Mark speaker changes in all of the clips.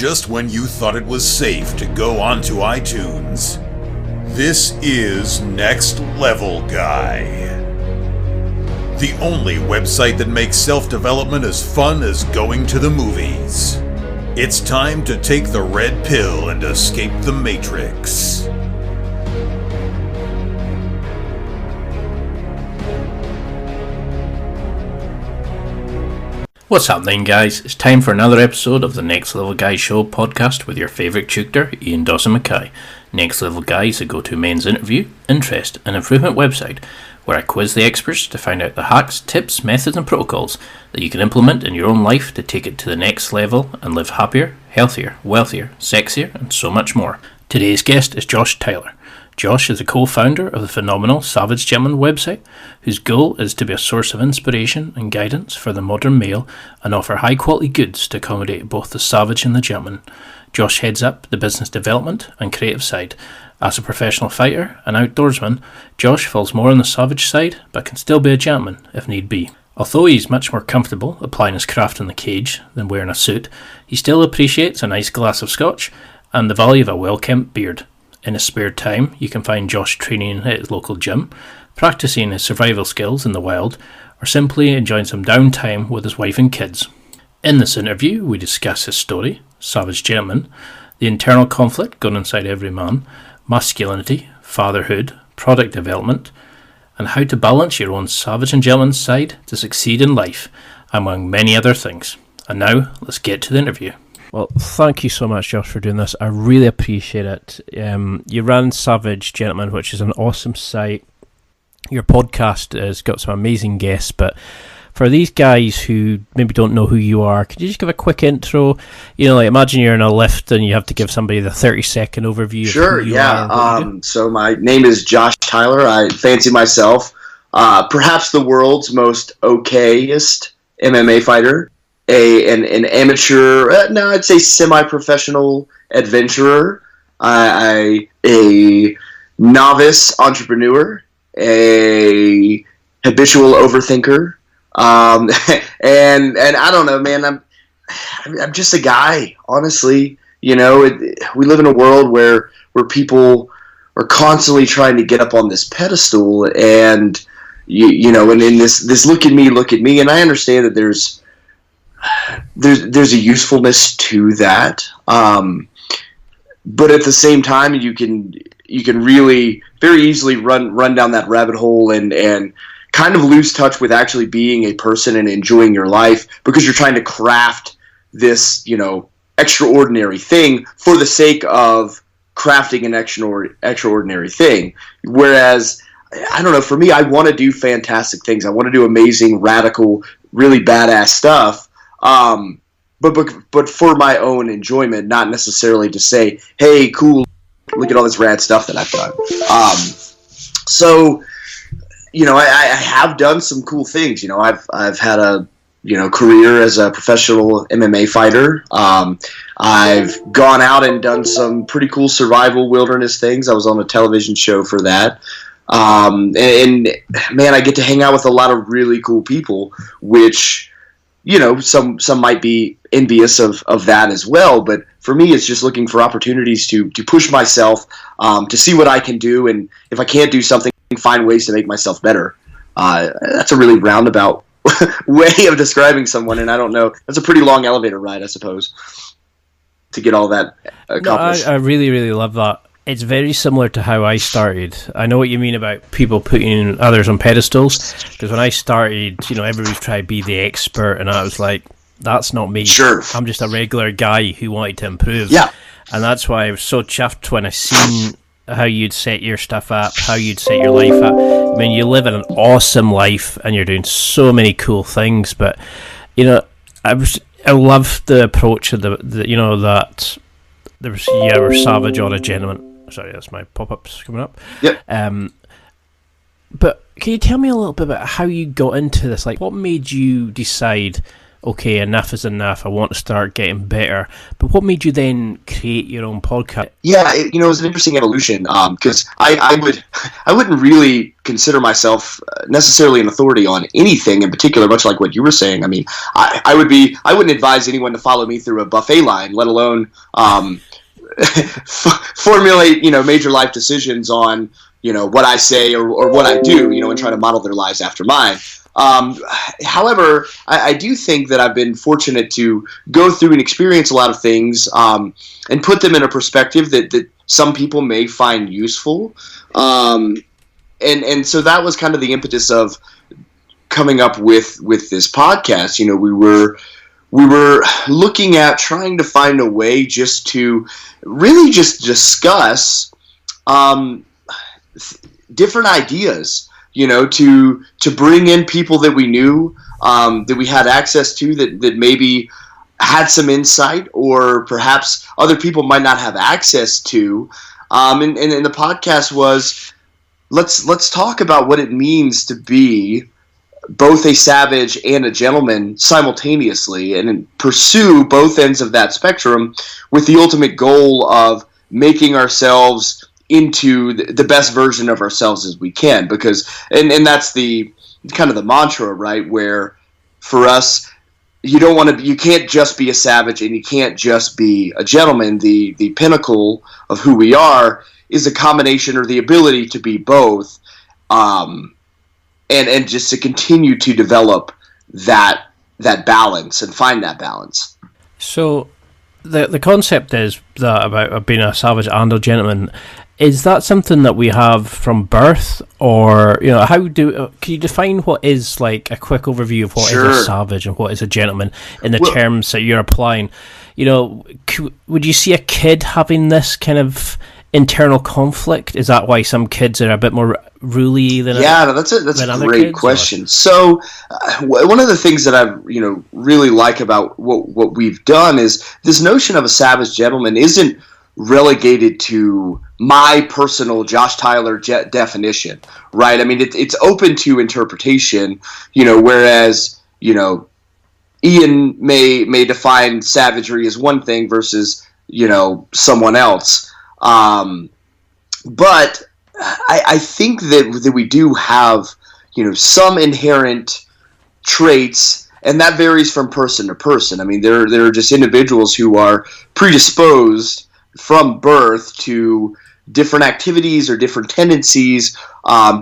Speaker 1: just when you thought it was safe to go onto iTunes. This is Next Level Guy, the only website that makes self-development as fun as going to the movies. It's time to take the red pill and escape the Matrix.
Speaker 2: What's happening, guys? It's time for another episode of the Next Level Guy Show podcast with your favourite tutor, Ian Dawson Mackay. Next Level Guy is a go-to men's interview, interest and improvement website where I quiz the experts to find out the hacks, tips, methods and protocols that you can implement in your own life to take it to the next level and live happier, healthier, wealthier, sexier and so much more. Today's guest is Josh Tyler. Josh is a co-founder of the phenomenal Savage Gentleman website, whose goal is to be a source of inspiration and guidance for the modern male and offer high-quality goods to accommodate both the savage and the gentleman. Josh heads up the business development and creative side. As a professional fighter and outdoorsman, Josh falls more on the savage side, but can still be a gentleman if need be. Although he's much more comfortable applying his craft in the cage than wearing a suit, he still appreciates a nice glass of scotch and the value of a well-kempt beard. In his spare time, you can find Josh training at his local gym, practicing his survival skills in the wild, or simply enjoying some downtime with his wife and kids. In this interview, we discuss his story, Savage Gentleman, the internal conflict going inside every man, masculinity, fatherhood, product development, and how to balance your own savage and gentleman side to succeed in life, among many other things. And now, let's get to the interview. Well, thank you so much, Josh, for doing this. I really appreciate it. You run Savage Gentleman, which is an awesome site. Your podcast has got some amazing guests, but for these guys who maybe don't know who you are, could you just give a quick intro? You know, like imagine you're in a lift and you have to give somebody the 30-second overview.
Speaker 3: Sure,
Speaker 2: of who you
Speaker 3: yeah.
Speaker 2: are.
Speaker 3: So my name is Josh Tyler. I fancy myself perhaps the world's most okayest MMA fighter. An amateur, I'd say semi-professional adventurer, a novice entrepreneur, a habitual overthinker, and I don't know, man. I'm just a guy, honestly. You know, we live in a world where people are constantly trying to get up on this pedestal, and you know, and in this look at me, and I understand that there's a usefulness to that, but at the same time, you can really very easily run down that rabbit hole and kind of lose touch with actually being a person and enjoying your life because you're trying to craft this, you know, extraordinary thing for the sake of crafting an extraordinary thing. Whereas, I don't know, for me, I want to do fantastic things. I want to do amazing, radical, really badass stuff. But for my own enjoyment, not necessarily to say, hey, cool, look at all this rad stuff that I've done. So, you know, I have done some cool things. You know, I've had a, you know, career as a professional MMA fighter. I've gone out and done some pretty cool survival wilderness things. I was on a television show for that. And man, I get to hang out with a lot of really cool people, which, you know, some might be envious of that as well, but for me, it's just looking for opportunities to push myself, to see what I can do, and if I can't do something, find ways to make myself better. That's a really roundabout way of describing someone, and I don't know, that's a pretty long elevator ride, I suppose, to get all that accomplished.
Speaker 2: No, I really, really love that. It's very similar to how I started. I know what you mean about people putting others on pedestals, because when I started, you know, everybody's trying to be the expert, and I was like, that's not me.
Speaker 3: Sure.
Speaker 2: I'm just a regular guy who wanted to improve.
Speaker 3: Yeah.
Speaker 2: And that's why I was so chuffed when I seen how you'd set your stuff up, how you'd set your life up. I mean, you live an awesome life, and you're doing so many cool things, but, you know, I love the approach of the you know, that there's, yeah, we're savage or a gentleman. Sorry, that's my pop-ups coming up.
Speaker 3: Yep.
Speaker 2: But can you tell me a little bit about how you got into this? Like, what made you decide, okay, enough is enough, I want to start getting better. But what made you then create your own podcast?
Speaker 3: Yeah, it was an interesting evolution, because I wouldn't really consider myself necessarily an authority on anything in particular, much like what you were saying. I mean, I wouldn't advise anyone to follow me through a buffet line, let alone formulate major life decisions on what I say or what I do, and try to model their lives after mine. However, I do think that I've been fortunate to go through and experience a lot of things, and put them in a perspective that some people may find useful. And so that was kind of the impetus of coming up with this podcast. We were looking at trying to find a way just to really just discuss different ideas, to bring in people that we knew, that we had access to, that maybe had some insight, or perhaps other people might not have access to. And the podcast was, let's talk about what it means to be both a savage and a gentleman simultaneously, and pursue both ends of that spectrum with the ultimate goal of making ourselves into the best version of ourselves as we can. Because and that's the kind of the mantra, right, where for us, you can't just be a savage and you can't just be a gentleman. The pinnacle of who we are is a combination, or the ability to be both, and just to continue to develop that balance and find that balance.
Speaker 2: So the concept is that about being a savage and a gentleman. Is that something that we have from birth, or can you define what is, like, a quick overview of what
Speaker 3: Sure.
Speaker 2: is a savage and what is a gentleman in the terms that you're applying? Would you see a kid having this kind of internal conflict? Is that why some kids are a bit more ruly than
Speaker 3: that's a great question. So one of the things that I really like about what we've done is this notion of a savage gentleman isn't relegated to my personal Josh Tyler definition, right? I mean, it's open to interpretation, whereas Ian may define savagery as one thing versus someone else. But I think that we do have some inherent traits, and that varies from person to person. I mean, there are just individuals who are predisposed from birth to different activities or different tendencies,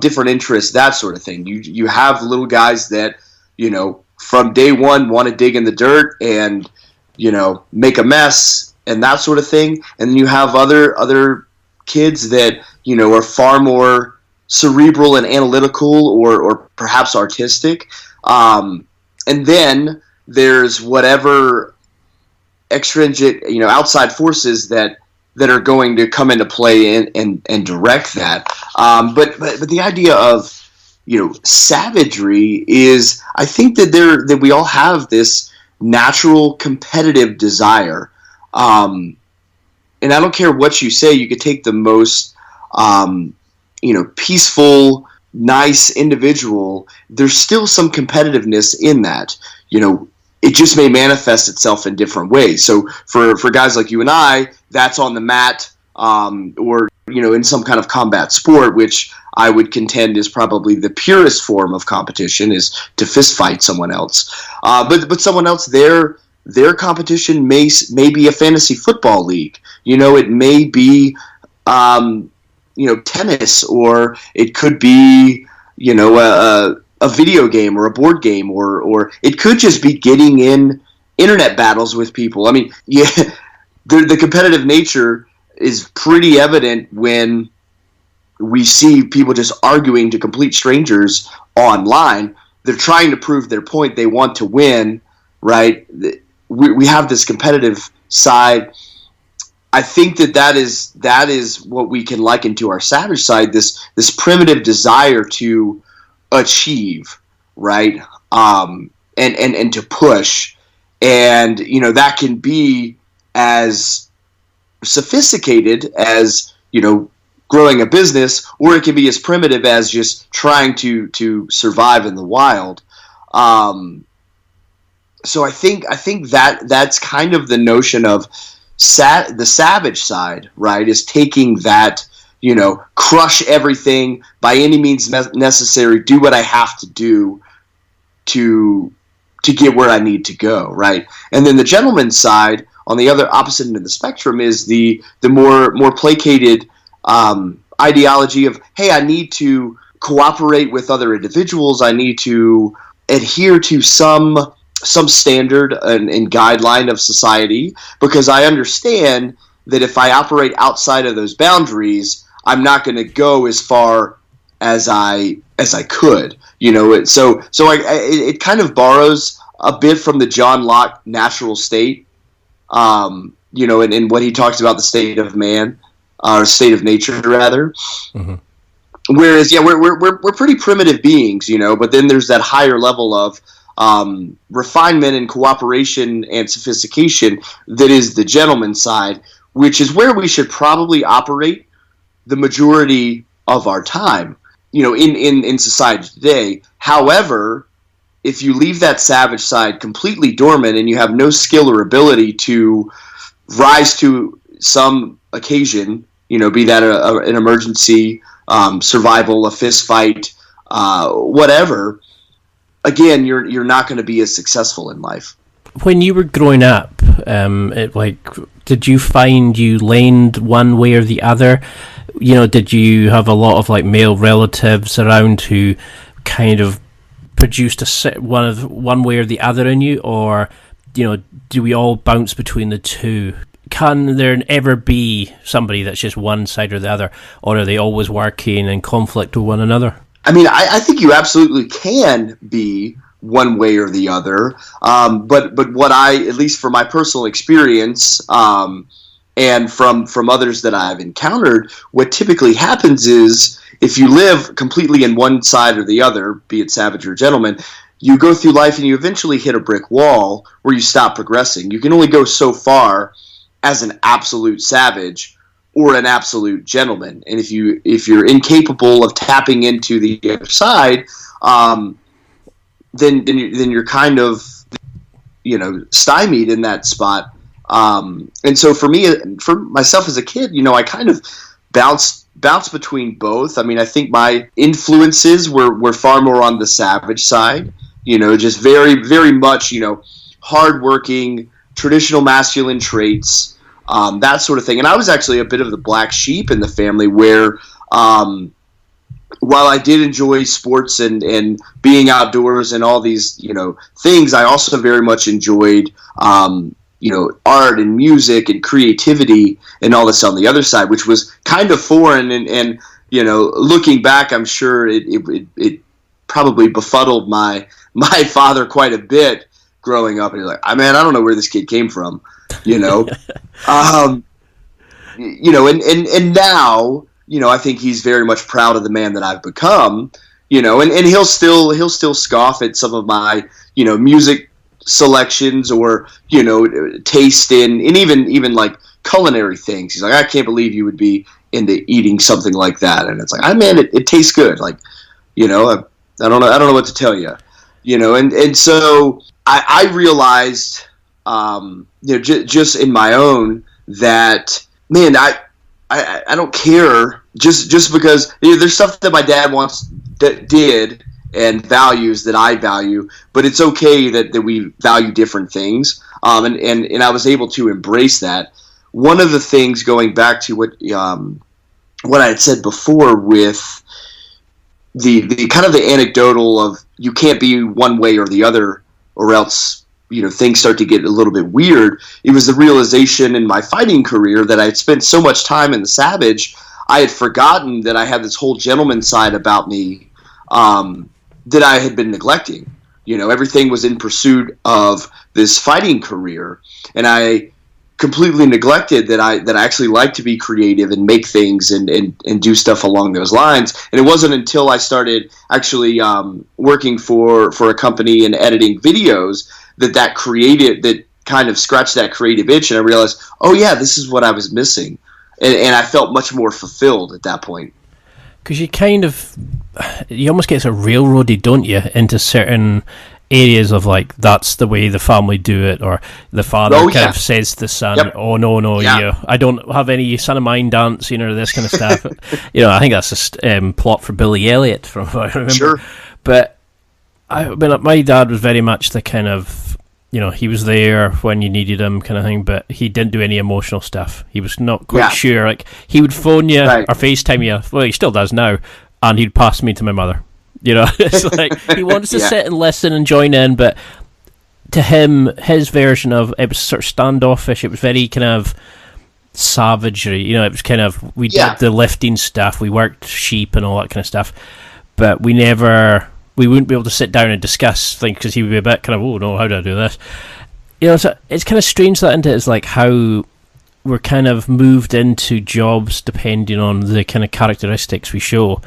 Speaker 3: different interests, that sort of thing. You have little guys that from day one want to dig in the dirt and make a mess and that sort of thing, and then you have other kids that are far more cerebral and analytical, or perhaps artistic, and then there's whatever extrinsic outside forces that are going to come into play and direct that. But the idea of savagery is, I think that we all have this natural competitive desire, and I don't care what you say. You could take the most peaceful, nice individual. There's still some competitiveness in that. It just may manifest itself in different ways. So for guys like you and I, that's on the mat, or in some kind of combat sport, which I would contend is probably the purest form of competition, is to fist fight someone else. But someone else, their competition may be a fantasy football league. It may be tennis, or it could be a video game or a board game, or it could just be getting in internet battles with people. I mean, the competitive nature is pretty evident when we see people just arguing to complete strangers online. They're trying to prove their point. They want to win, right? We have this competitive side. I think that is what we can liken to our savage side, this primitive desire to achieve, right? And to push. And, that can be as sophisticated as, growing a business, or it can be as primitive as just trying to survive in the wild. And So I think that's kind of the notion of the savage side, right? Is taking that, crush everything by any means necessary, do what I have to do to get where I need to go, right? And then the gentleman's side, on the other opposite end of the spectrum, is the more placated ideology of, hey, I need to cooperate with other individuals. I need to adhere to some standard and guideline of society, because I understand that if I operate outside of those boundaries, I'm not going to go as far as I could. It kind of borrows a bit from the John Locke natural state, and what he talks about the state of man, or state of nature rather. Mm-hmm. Whereas, we're pretty primitive beings, but then there's that higher level of refinement and cooperation and sophistication that is the gentleman's side, which is where we should probably operate the majority of our time, in society today. However, if you leave that savage side completely dormant and you have no skill or ability to rise to some occasion, be that an emergency, survival, a fist fight, whatever, again, you're not going to be as successful in life.
Speaker 2: When you were growing up, did you find you leaned one way or the other? Did you have a lot of male relatives around who kind of produced one way or the other in you, or do we all bounce between the two? Can there ever be somebody that's just one side or the other, or are they always working in conflict with one another?
Speaker 3: I mean, I think you absolutely can be one way or the other, but what at least from my personal experience, and from others that I've encountered, what typically happens is, if you live completely in one side or the other, be it savage or gentleman, you go through life and you eventually hit a brick wall where you stop progressing. You can only go so far as an absolute savage or an absolute gentleman, and if you're incapable of tapping into the other side, then you're kind of stymied in that spot. And so for myself as a kid, I kind of bounced between both. I mean, I think my influences were far more on the savage side, just very, very much, hardworking, traditional masculine traits, that sort of thing. And I was actually a bit of the black sheep in the family, where while I did enjoy sports and being outdoors and all these, things, I also very much enjoyed, art and music and creativity and all this on the other side, which was kind of foreign. And looking back, I'm sure it probably befuddled my father quite a bit growing up. And he's like, I don't know where this kid came from, and now, I think he's very much proud of the man that I've become, and he'll still scoff at some of my, music selections or, taste in, and even like culinary things. He's like, I can't believe you would be into eating something like that. And it's like, it tastes good. Like, I don't know what to tell you, and so I realized, just in my own, that, man, I don't care just because there's stuff that my dad did and values that I value, but it's okay that we value different things. And I was able to embrace that. One of the things, going back to what I had said before with the kind of the anecdotal of, you can't be one way or the other, or else things start to get a little bit weird. It was the realization in my fighting career that I had spent so much time in the savage, I had forgotten that I had this whole gentleman side about me, that I had been neglecting. Everything was in pursuit of this fighting career, and I completely neglected that I actually like to be creative and make things and do stuff along those lines. And it wasn't until I started actually working for a company and editing videos that kind of scratched that creative itch, and I realized, oh yeah, this is what I was missing, and I felt much more fulfilled at that point.
Speaker 2: Because you almost get so railroaded, don't you, into certain areas of like, that's the way the family do it, or the father kind of says to the son, "Oh no, I don't have any son of mine dancing," or this kind of stuff. I think that's just plot for Billy Elliot, from what I remember.
Speaker 3: Sure.
Speaker 2: But I mean, my dad was very much the kind of, he was there when you needed him kind of thing, but he didn't do any emotional stuff. He was not quite sure. Like, he would phone you or FaceTime you. Well, he still does now, and he'd pass me to my mother. It's like he wants to sit and listen and join in, but to him, his version of it was sort of standoffish. It was very kind of savagery. It was kind of, we did the lifting stuff, we worked sheep and all that kind of stuff, but we wouldn't be able to sit down and discuss things, because he would be a bit kind of, oh no, how do I do this? It's kind of strange that into it is like how we're kind of moved into jobs depending on the kind of characteristics we show,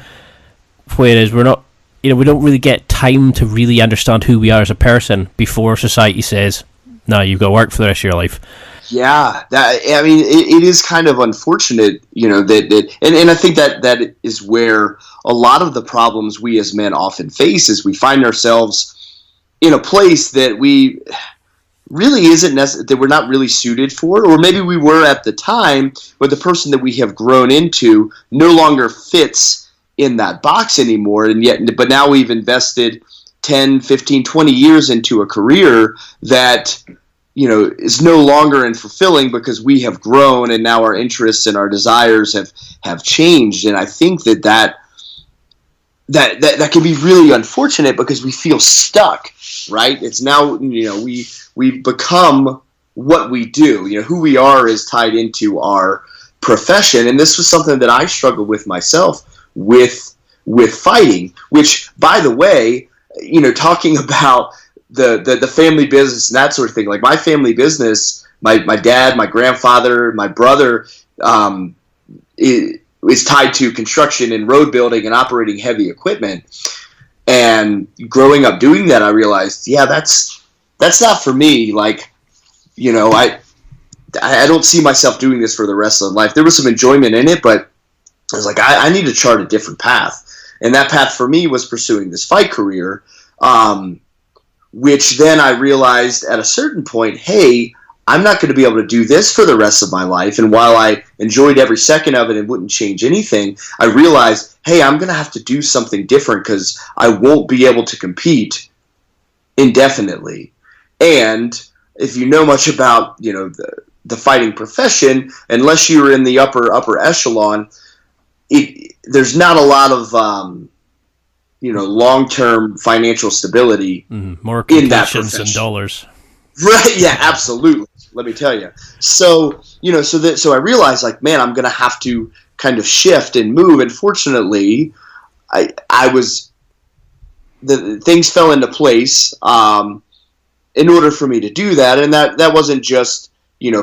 Speaker 2: whereas we're not. We don't really get time to really understand who we are as a person before society says, "No, you've got to work for the rest of your life."
Speaker 3: Yeah, it is kind of unfortunate, that and I think that is where a lot of the problems we as men often face is we find ourselves in a place that we really isn't that we're not really suited for, or maybe we were at the time, but the person that we have grown into no longer fits in that box anymore, but now we've invested 10, 15, 20 years into a career that is no longer in fulfilling because we have grown, and now our interests and our desires have changed. And I think that can be really unfortunate because we feel stuck, right? It's now we've become what we do. Who we are is tied into our profession, and this was something that I struggled with myself with fighting, which, by the way, talking about the family business and that sort of thing, like my family business, my dad, my grandfather, my brother, is tied to construction and road building and operating heavy equipment. And growing up doing that, I realized, that's not for me. Like, I don't see myself doing this for the rest of life. There was some enjoyment in it, but I was like, I need to chart a different path. And that path for me was pursuing this fight career, which then I realized at a certain point, hey, I'm not going to be able to do this for the rest of my life. And while I enjoyed every second of it and wouldn't change anything, I realized, hey, I'm going to have to do something different because I won't be able to compete indefinitely. And if you know much about, the fighting profession, unless you're in the upper echelon, there's not a lot of long-term financial stability
Speaker 2: more
Speaker 3: in that
Speaker 2: concessions
Speaker 3: profession.
Speaker 2: And dollars.
Speaker 3: Right? Yeah, absolutely. Let me tell you. So so I realized, like, man, I'm going to have to kind of shift and move. And fortunately, things fell into place in order for me to do that, and that wasn't just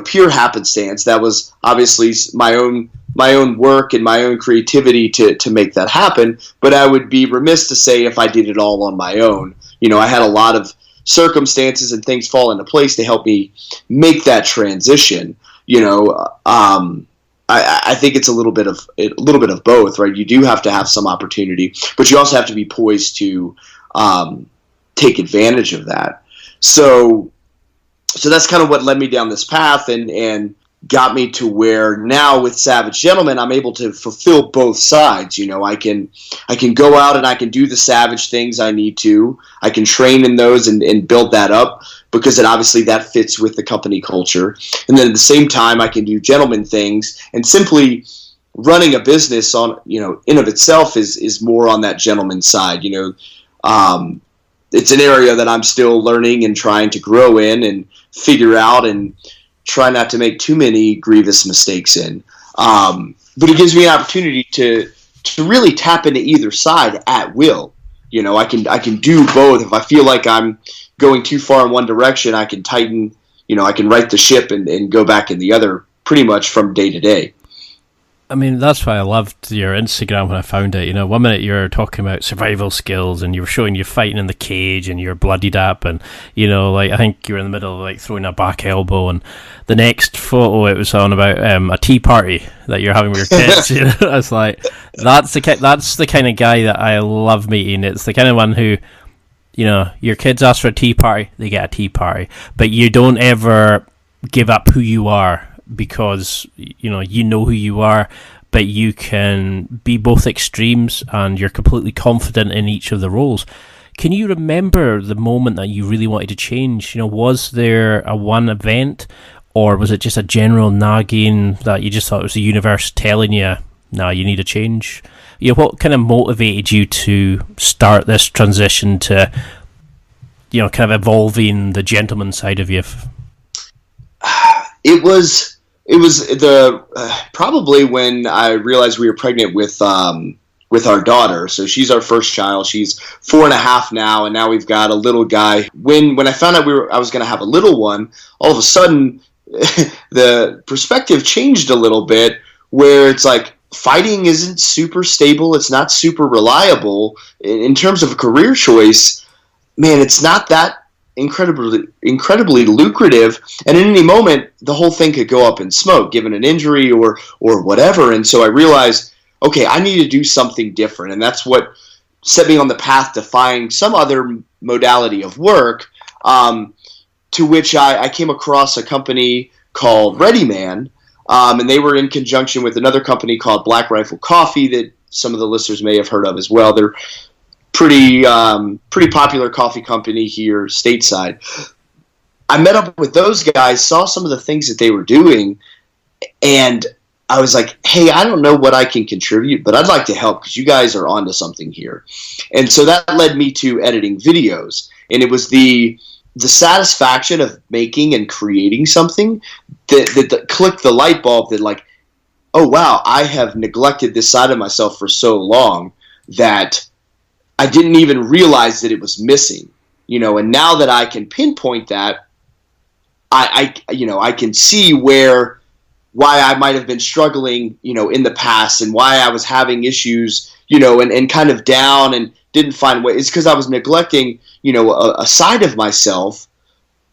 Speaker 3: pure happenstance. That was obviously my own work and my own creativity to make that happen. But I would be remiss to say if I did it all on my own. I had a lot of circumstances and things fall into place to help me make that transition. I think it's a little bit of both, right? You do have to have some opportunity, but you also have to be poised to take advantage of that. So that's kind of what led me down this path and got me to where now with Savage Gentleman, I'm able to fulfill both sides. I can go out and I can do the savage things I need to. I can train in those and build that up because then obviously that fits with the company culture. And then at the same time, I can do gentleman things, and simply running a business on, in of itself is more on that gentleman side. It's an area that I'm still learning and trying to grow in and figure out and try not to make too many grievous mistakes in. But it gives me an opportunity to really tap into either side at will. I can do both. If I feel like I'm going too far in one direction, I can tighten, I can right the ship and go back in the other pretty much from day to day.
Speaker 2: I mean, that's why I loved your Instagram when I found it. 1 minute you're talking about survival skills and you were showing you fighting in the cage and you're bloodied up and, I think you were in the middle of throwing a back elbow, and the next photo it was on about a tea party that you're having with your kids. I was like, that's the kind of guy that I love meeting. It's the kind of one who your kids ask for a tea party, they get a tea party, but you don't ever give up who you are, because you know who you are, but you can be both extremes and you're completely confident in each of the roles. Can you remember the moment that you really wanted to change? Was there a one event, or was it just a general nagging that you just thought it was the universe telling you, no, you need a change? What kind of motivated you to start this transition to, kind of evolving the gentleman side of you?
Speaker 3: It was the probably when I realized we were pregnant with our daughter. So she's our first child. She's 4.5 now, and now we've got a little guy. When I found out I was going to have a little one, all of a sudden the perspective changed a little bit, where it's like fighting isn't super stable. It's not super reliable in terms of a career choice. Man, it's not that incredibly lucrative, and in any moment the whole thing could go up in smoke given an injury or whatever. And so I realized, okay, I need to do something different, and that's what set me on the path to find some other modality of work, to which I came across a company called Ready Man, and they were in conjunction with another company called Black Rifle Coffee that some of the listeners may have heard of as well. They're pretty popular coffee company here stateside. I met up with those guys, saw some of the things that they were doing, and I was like, hey, I don't know what I can contribute, but I'd like to help because you guys are onto something here. And so that led me to editing videos, and it was the satisfaction of making and creating something that clicked the light bulb that, like, oh wow, I have neglected this side of myself for so long that I didn't even realize that it was missing, and now that I can pinpoint that, I can see why I might have been struggling, in the past, and why I was having issues, and kind of down and didn't find ways. It's because I was neglecting, a side of myself,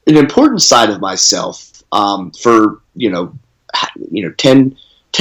Speaker 3: an important side of myself, for, 10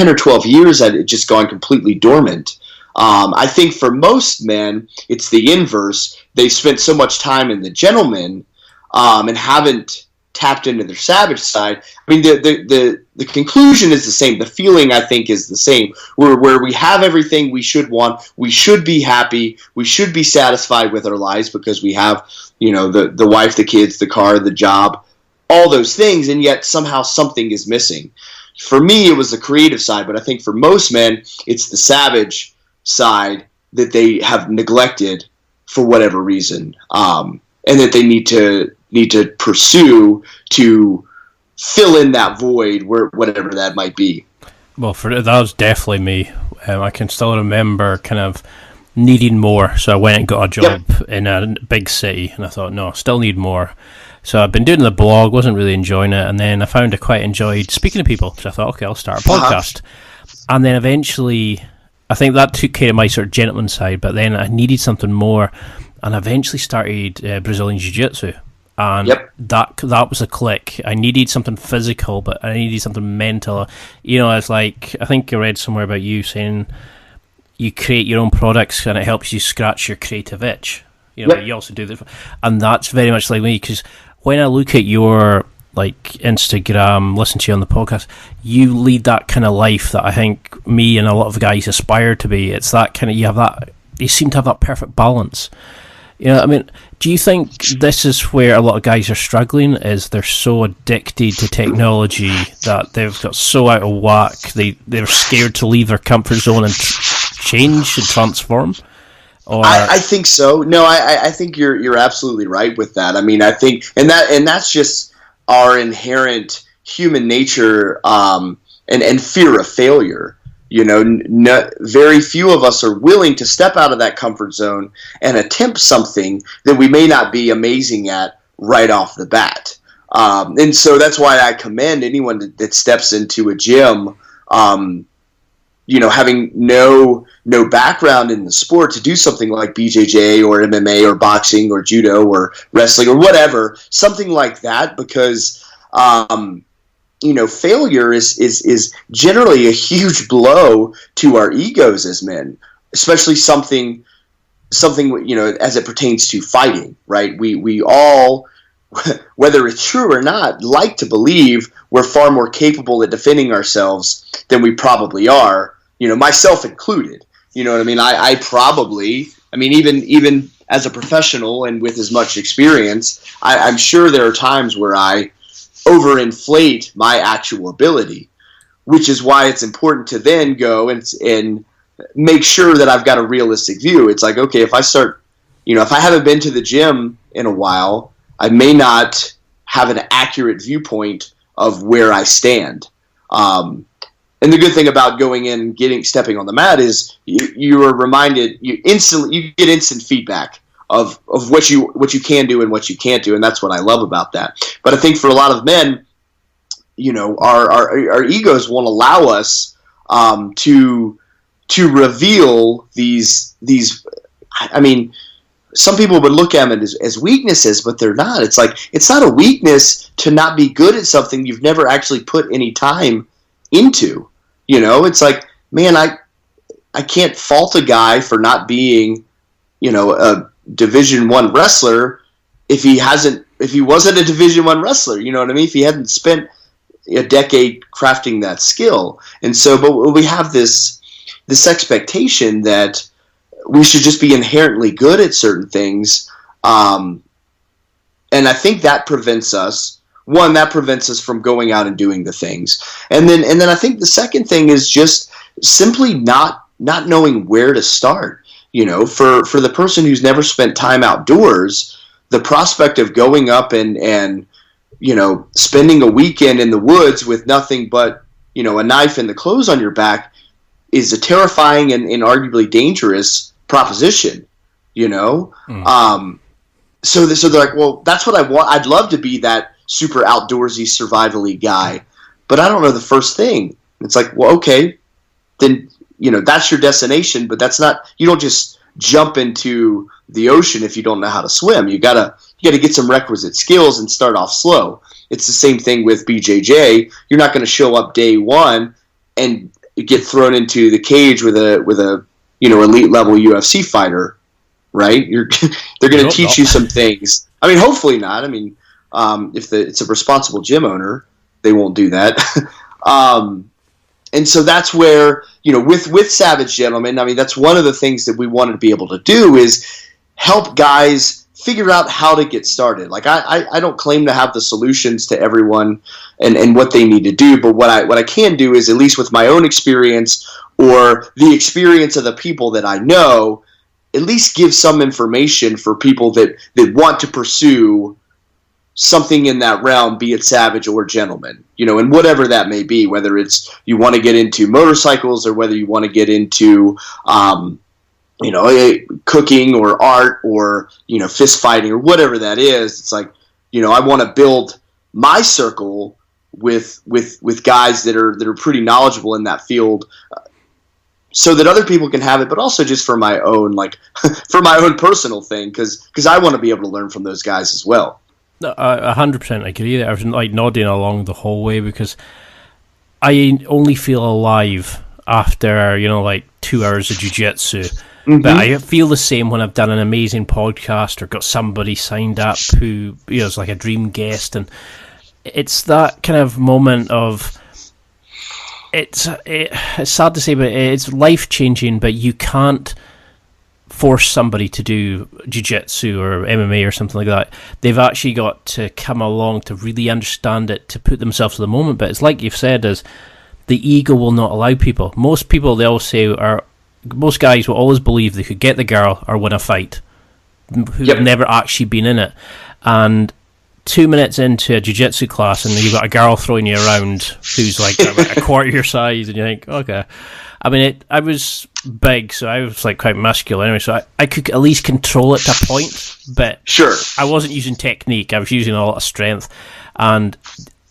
Speaker 3: or 12 years that had just gone completely dormant. I think for most men, it's the inverse. They spent so much time in the gentleman, and haven't tapped into their savage side. I mean, the conclusion is the same. The feeling, I think, is the same. Where we have everything we should want. We should be happy. We should be satisfied with our lives because we have, the wife, the kids, the car, the job, all those things, and yet somehow something is missing. For me, it was the creative side, but I think for most men, it's the savage side that they have neglected for whatever reason, and that they need to pursue to fill in that void, whatever that might be.
Speaker 2: Well, that was definitely me. I can still remember kind of needing more, so I went and got a job in a big city, and I thought, no, still need more. So I've been doing the blog, wasn't really enjoying it, and then I found I quite enjoyed speaking to people, so I thought, okay, I'll start a podcast. And then eventually, I think that took care of my sort of gentleman side, but then I needed something more, and I eventually started Brazilian Jiu-Jitsu. And that was a click. I needed something physical, but I needed something mental. It's like, I think I read somewhere about you saying you create your own products and it helps you scratch your creative itch. You also do that. And that's very much like me, because when I look at your Instagram, listen to you on the podcast, you lead that kind of life that I think me and a lot of guys aspire to be. It's that kind of, you seem to have that perfect balance. Do you think this is where a lot of guys are struggling, is they're so addicted to technology that they've got so out of whack, they're scared to leave their comfort zone and change and transform? Or
Speaker 3: I think so. No, I think you're absolutely right with that. I mean, I think, and that's just our inherent human nature, and fear of failure. Very few of us are willing to step out of that comfort zone and attempt something that we may not be amazing at right off the bat. And so that's why I commend anyone that steps into a gym, having no background in the sport, to do something like BJJ or MMA or boxing or judo or wrestling or whatever, something like that, because failure is generally a huge blow to our egos as men, especially something something, as it pertains to fighting, right? We all, whether it's true or not, like to believe we're far more capable at defending ourselves than we probably are, myself included. You know what I mean? Even as a professional and with as much experience, I'm sure there are times where I overinflate my actual ability, which is why it's important to then go and make sure that I've got a realistic view. It's like, okay, if I start, if I haven't been to the gym in a while, I may not have an accurate viewpoint of where I stand. And the good thing about going in and stepping on the mat is you are reminded, you get instant feedback of what you can do and what you can't do, and that's what I love about that. But I think for a lot of men, our egos won't allow us to reveal these. I mean, some people would look at them as weaknesses, but they're not. It's like, it's not a weakness to not be good at something you've never actually put any time into. It's like, man, I can't fault a guy for not being, a Division I wrestler if he wasn't a Division I wrestler. You know what I mean? If he hadn't spent a decade crafting that skill. And so, but we have this expectation that we should just be inherently good at certain things. And I think that prevents us from going out and doing the things. And then I think the second thing is just simply not knowing where to start. For the person who's never spent time outdoors, the prospect of going up and spending a weekend in the woods with nothing but, a knife and the clothes on your back is a terrifying and arguably dangerous proposition, So they're like, well, that's what I want. I'd love to be that super outdoorsy, survival-y guy, but I don't know the first thing. It's like, well, okay, then, that's your destination, but that's not, you don't just jump into the ocean if you don't know how to swim. You gotta get some requisite skills and start off slow. It's the same thing with BJJ. You're not going to show up day one and get thrown into the cage with a elite level UFC fighter, right? They're going to teach you some things. I mean, hopefully not. I mean, if it's a responsible gym owner, they won't do that. And so that's where, with Savage Gentlemen, I mean, that's one of the things that we wanted to be able to do is help guys figure out how to get started. Like, I don't claim to have the solutions to everyone and what they need to do, but what I can do is, at least with my own experience or the experience of the people that I know, at least give some information for people that want to pursue something in that realm, be it Savage or Gentleman, and whatever that may be, whether it's you want to get into motorcycles or whether you want to get into, cooking or art or, fist fighting or whatever that is. It's like, I want to build my circle with guys that are pretty knowledgeable in that field, so that other people can have it, but also just for my own, for my own personal thing, because I want to be able to learn from those guys as well.
Speaker 2: 100% agree. I was nodding along the whole way because I only feel alive after 2 hours of jiu-jitsu. Mm-hmm. But I feel the same when I've done an amazing podcast or got somebody signed up who is like a dream guest, and it's that kind of moment of it's sad to say, but it's life changing. But you can't force somebody to do jiu-jitsu or MMA or something like that. They've actually got to come along to really understand it, to put themselves to the moment. But it's like you've said, is the ego will not allow people. Most people, most guys will always believe they could get the girl or win a fight, who've never actually been in it. And 2 minutes into a jiu-jitsu class and you've got a girl throwing you around who's like a quarter your size, and you think, okay. I mean, I was big, so I was quite muscular anyway, so I could at least control it to a point, but
Speaker 3: sure,
Speaker 2: I wasn't using technique, I was using a lot of strength, and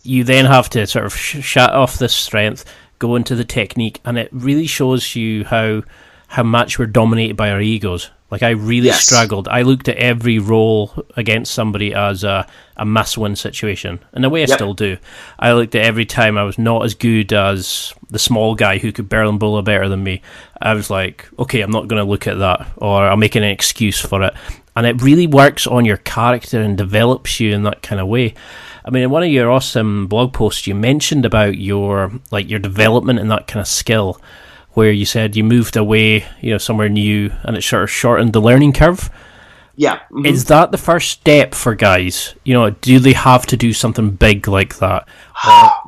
Speaker 2: you then have to sort of shut off this strength, go into the technique, and it really shows you how much we're dominated by our egos. Like, I really
Speaker 3: Yes.
Speaker 2: struggled. I looked at every role against somebody as a must-win situation. In a way, I
Speaker 3: Yep.
Speaker 2: still do. I looked at every time I was not as good as the small guy who could barrel and bull better than me. I was like, okay, I'm not going to look at that, or I'm making an excuse for it. And it really works on your character and develops you in that kind of way. I mean, in one of your awesome blog posts, you mentioned about your development in that kind of skill, where you said you moved away, somewhere new, and it sort of shortened the learning curve.
Speaker 3: Yeah. Mm-hmm.
Speaker 2: Is that the first step for guys? Do they have to do something big like that?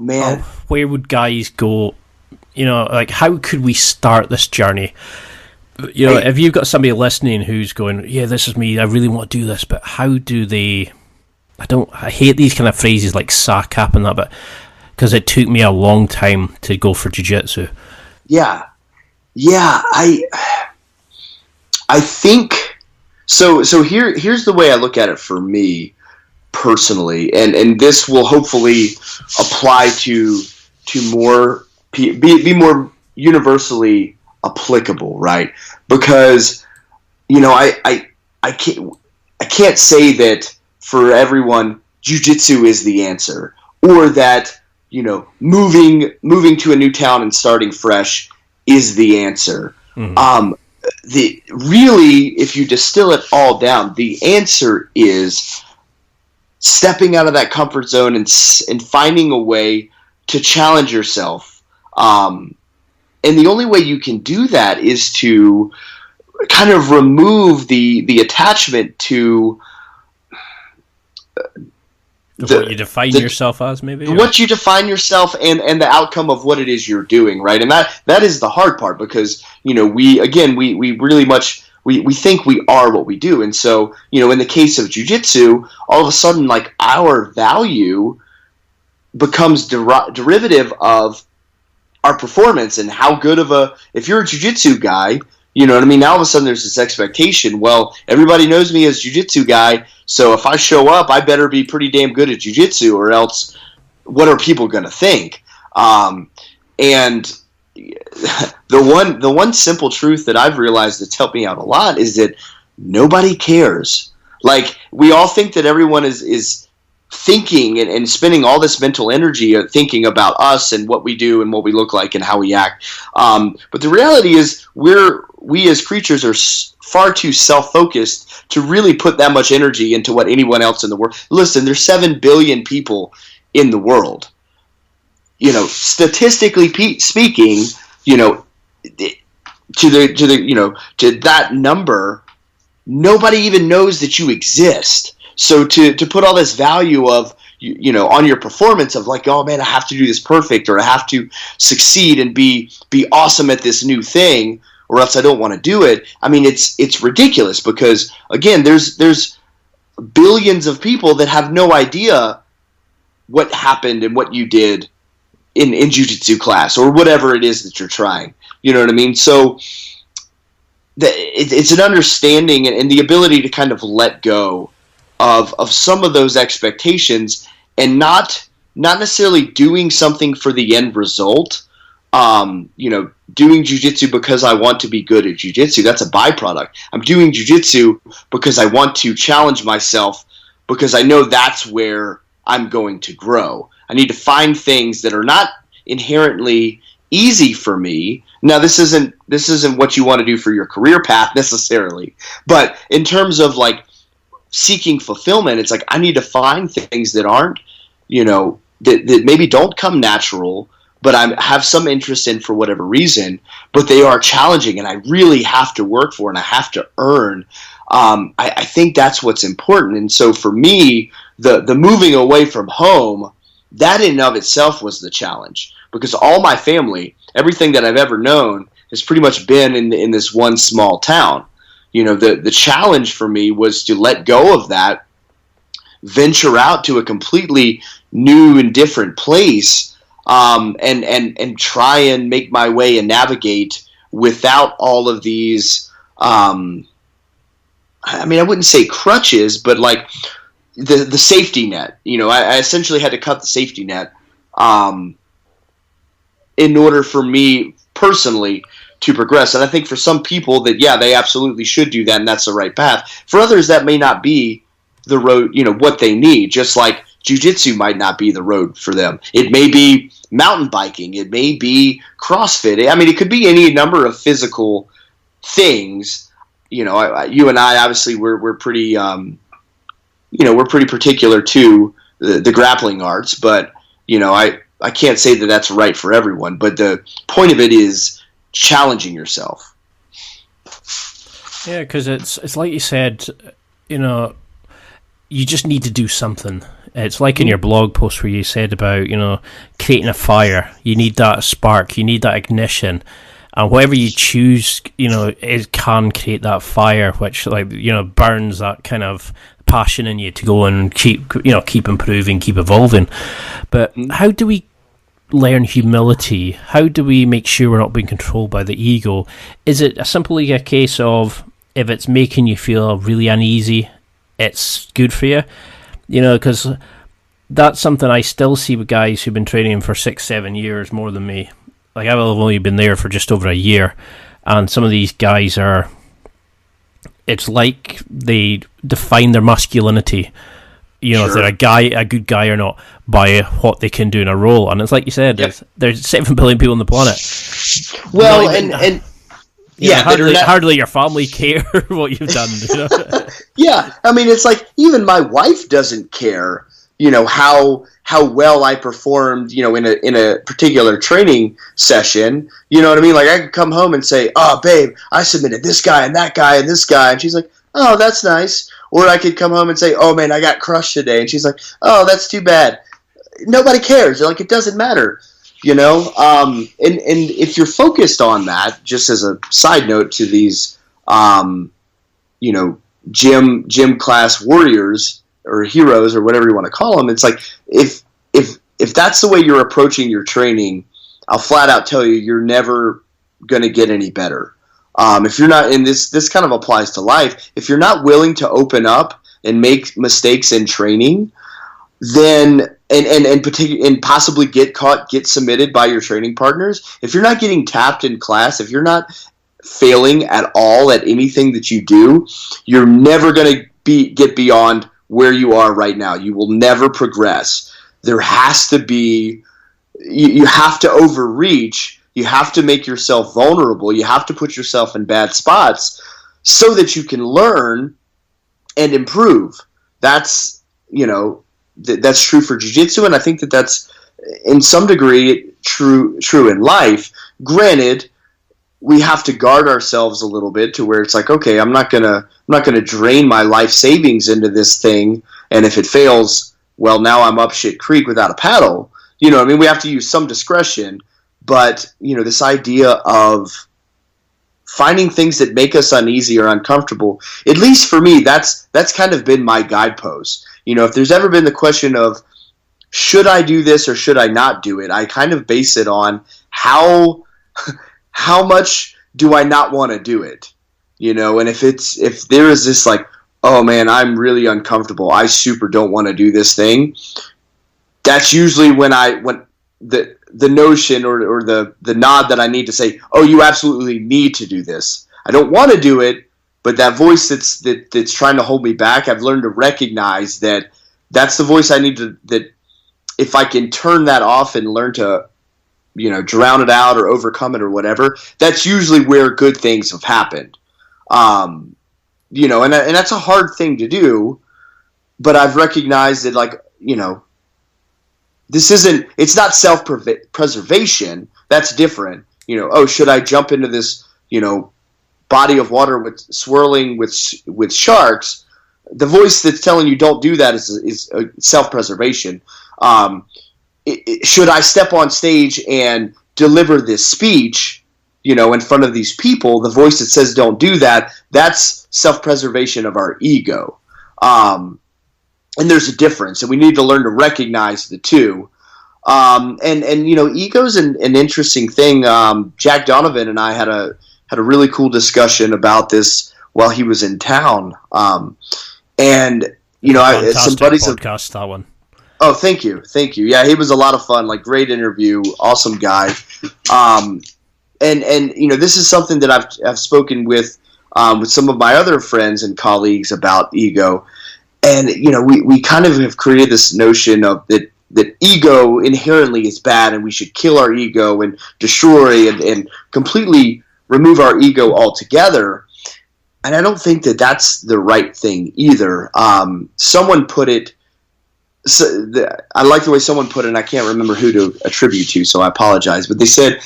Speaker 3: Man.
Speaker 2: Or where would guys go? Like, how could we start this journey? If you've got somebody listening who's going, yeah, this is me, I really want to do this, but how do they... I hate these kind of phrases like SACAP and that, but because it took me a long time to go for jiu-jitsu.
Speaker 3: Yeah. I think so. Here's the way I look at it for me personally, and this will hopefully apply to more be more universally applicable, right? Because I can't say that for everyone jiu-jitsu is the answer, or that moving to a new town and starting fresh is the answer. Mm-hmm. Really, if you distill it all down, the answer is stepping out of that comfort zone and finding a way to challenge yourself. And the only way you can do that is to kind of remove the attachment to
Speaker 2: what you define yourself as, maybe?
Speaker 3: What you define yourself and the outcome of what it is you're doing, right? And that is the hard part, because, we really much, we think we are what we do. And so, in the case of jiu-jitsu, all of a sudden, like, our value becomes derivative of our performance and how good of if you're a jiu-jitsu guy, you know what I mean? Now all of a sudden there's this expectation. Well, everybody knows me as jiu-jitsu guy, so if I show up, I better be pretty damn good at jiu-jitsu, or else what are people going to think? And the one simple truth that I've realized that's helped me out a lot is that nobody cares. Like, we all think that everyone is thinking and spending all this mental energy thinking about us and what we do and what we look like and how we act. But the reality is we as creatures are far too self-focused to really put that much energy into what anyone else in the world. Listen, there's 7 billion people in the world. Statistically speaking, to that number, nobody even knows that you exist. So to put all this value of, on your performance of like, oh man, I have to do this perfect, or I have to succeed and be awesome at this new thing, or else I don't want to do it. I mean, it's ridiculous, because again, there's billions of people that have no idea what happened and what you did in jiu-jitsu class, or whatever it is that you're trying. You know what I mean? So it's an understanding and the ability to kind of let go of some of those expectations, and not necessarily doing something for the end result. Doing jiu-jitsu because I want to be good at jiu-jitsu, that's a byproduct. I'm doing jiu-jitsu because I want to challenge myself, because I know that's where I'm going to grow. I need to find things that are not inherently easy for me. Now, this isn't what you want to do for your career path necessarily, but in terms of like seeking fulfillment, it's like I need to find things that aren't, that maybe don't come natural, but I have some interest in for whatever reason, but they are challenging and I really have to work for and I have to earn. I think that's what's important. And so for me, the moving away from home, that in and of itself was the challenge, because all my family, everything that I've ever known, has pretty much been in this one small town. The challenge for me was to let go of that, venture out to a completely new and different place, and try and make my way and navigate without all of these, I wouldn't say crutches, but like the safety net. I essentially had to cut the safety net in order for me personally to progress. And I think for some people that, yeah, they absolutely should do that, and that's the right path. For others, that may not be the road, what they need. Just like jiu-jitsu might not be the road for them. It may be mountain biking. It may be CrossFit. I mean, it could be any number of physical things. You and I, obviously, we're pretty, we're pretty particular to the grappling arts, but, I can't say that that's right for everyone. But the point of it is challenging yourself.
Speaker 2: Yeah, because it's like you said, you just need to do something. It's like in your blog post where you said about, creating a fire. You need that spark. You need that ignition. And whatever you choose, it can create that fire, which, burns that kind of passion in you to go and keep improving, keep evolving. But how do we learn humility? How do we make sure we're not being controlled by the ego? Is it simply a case of, if it's making you feel really uneasy, it's good for you? Because that's something I still see with guys who've been training for 6-7 years more than me. Like, I've only been there for just over a year, and some of these guys it's like they define their masculinity,
Speaker 3: Sure.
Speaker 2: if they're a good guy or not, by what they can do in a role. And it's like you said,
Speaker 3: Yep.
Speaker 2: there's 7 billion people on the planet.
Speaker 3: Well,
Speaker 2: hardly your family care what you've done.
Speaker 3: Yeah, I mean, it's like even my wife doesn't care, how well I performed, in a particular training session. You know what I mean? Like, I could come home and say, "Oh, babe, I submitted this guy and that guy and this guy," and she's like, "Oh, that's nice." Or I could come home and say, "Oh man, I got crushed today," and she's like, "Oh, that's too bad." Nobody cares. Like, it doesn't matter. And if you're focused on that, just as a side note to these, gym class warriors or heroes or whatever you want to call them, it's like, if that's the way you're approaching your training, I'll flat out tell you, you're never going to get any better. If you're not, and this kind of applies to life, if you're not willing to open up and make mistakes in training, then and possibly get caught, get submitted by your training partners, if you're not getting tapped in class, if you're not failing at all at anything that you do, you're never going to get beyond where you are right now. You will never progress. There has to be, you have to overreach. You have to make yourself vulnerable. You have to put yourself in bad spots so that you can learn and improve. That's, that's true for jiu-jitsu, and I think that that's in some degree true in life. Granted, we have to guard ourselves a little bit to where it's like, okay, I'm not gonna drain my life savings into this thing, and if it fails, well, now I'm up shit creek without a paddle. We have to use some discretion, but this idea of finding things that make us uneasy or uncomfortable, at least for me, that's kind of been my guidepost. If there's ever been the question of, should I do this or should I not do it, I kind of base it on how much do I not want to do it, and if there is this like, oh man, I'm really uncomfortable, I super don't want to do this thing, that's usually when the notion or the nod that I need to say, oh, you absolutely need to do this. I don't want to do it, but that voice that's trying to hold me back, I've learned to recognize that that's the voice I need to, that if I can turn that off and learn to, drown it out or overcome it or whatever, that's usually where good things have happened. And that's a hard thing to do, but I've recognized that, like, it's not self-preservation. That's different. Oh, should I jump into this, body of water with swirling with sharks? The voice that's telling you don't do that is self-preservation. Should I step on stage and deliver this speech, in front of these people? The voice that says don't do that, that's self-preservation of our ego. And there's a difference, and we need to learn to recognize the two. Ego's an interesting thing. Jack Donovan and I had a really cool discussion about this while he was in town. Some buddies
Speaker 2: podcast, that one.
Speaker 3: Oh, thank you. Yeah, he was a lot of fun. Like, great interview, awesome guy. and this is something that I've spoken with some of my other friends and colleagues about ego, and we kind of have created this notion of that ego inherently is bad, and we should kill our ego and destroy and completely remove our ego altogether. And I don't think that that's the right thing either. Someone put it. I like the way someone put it, and I can't remember who to attribute to, so I apologize. But they said,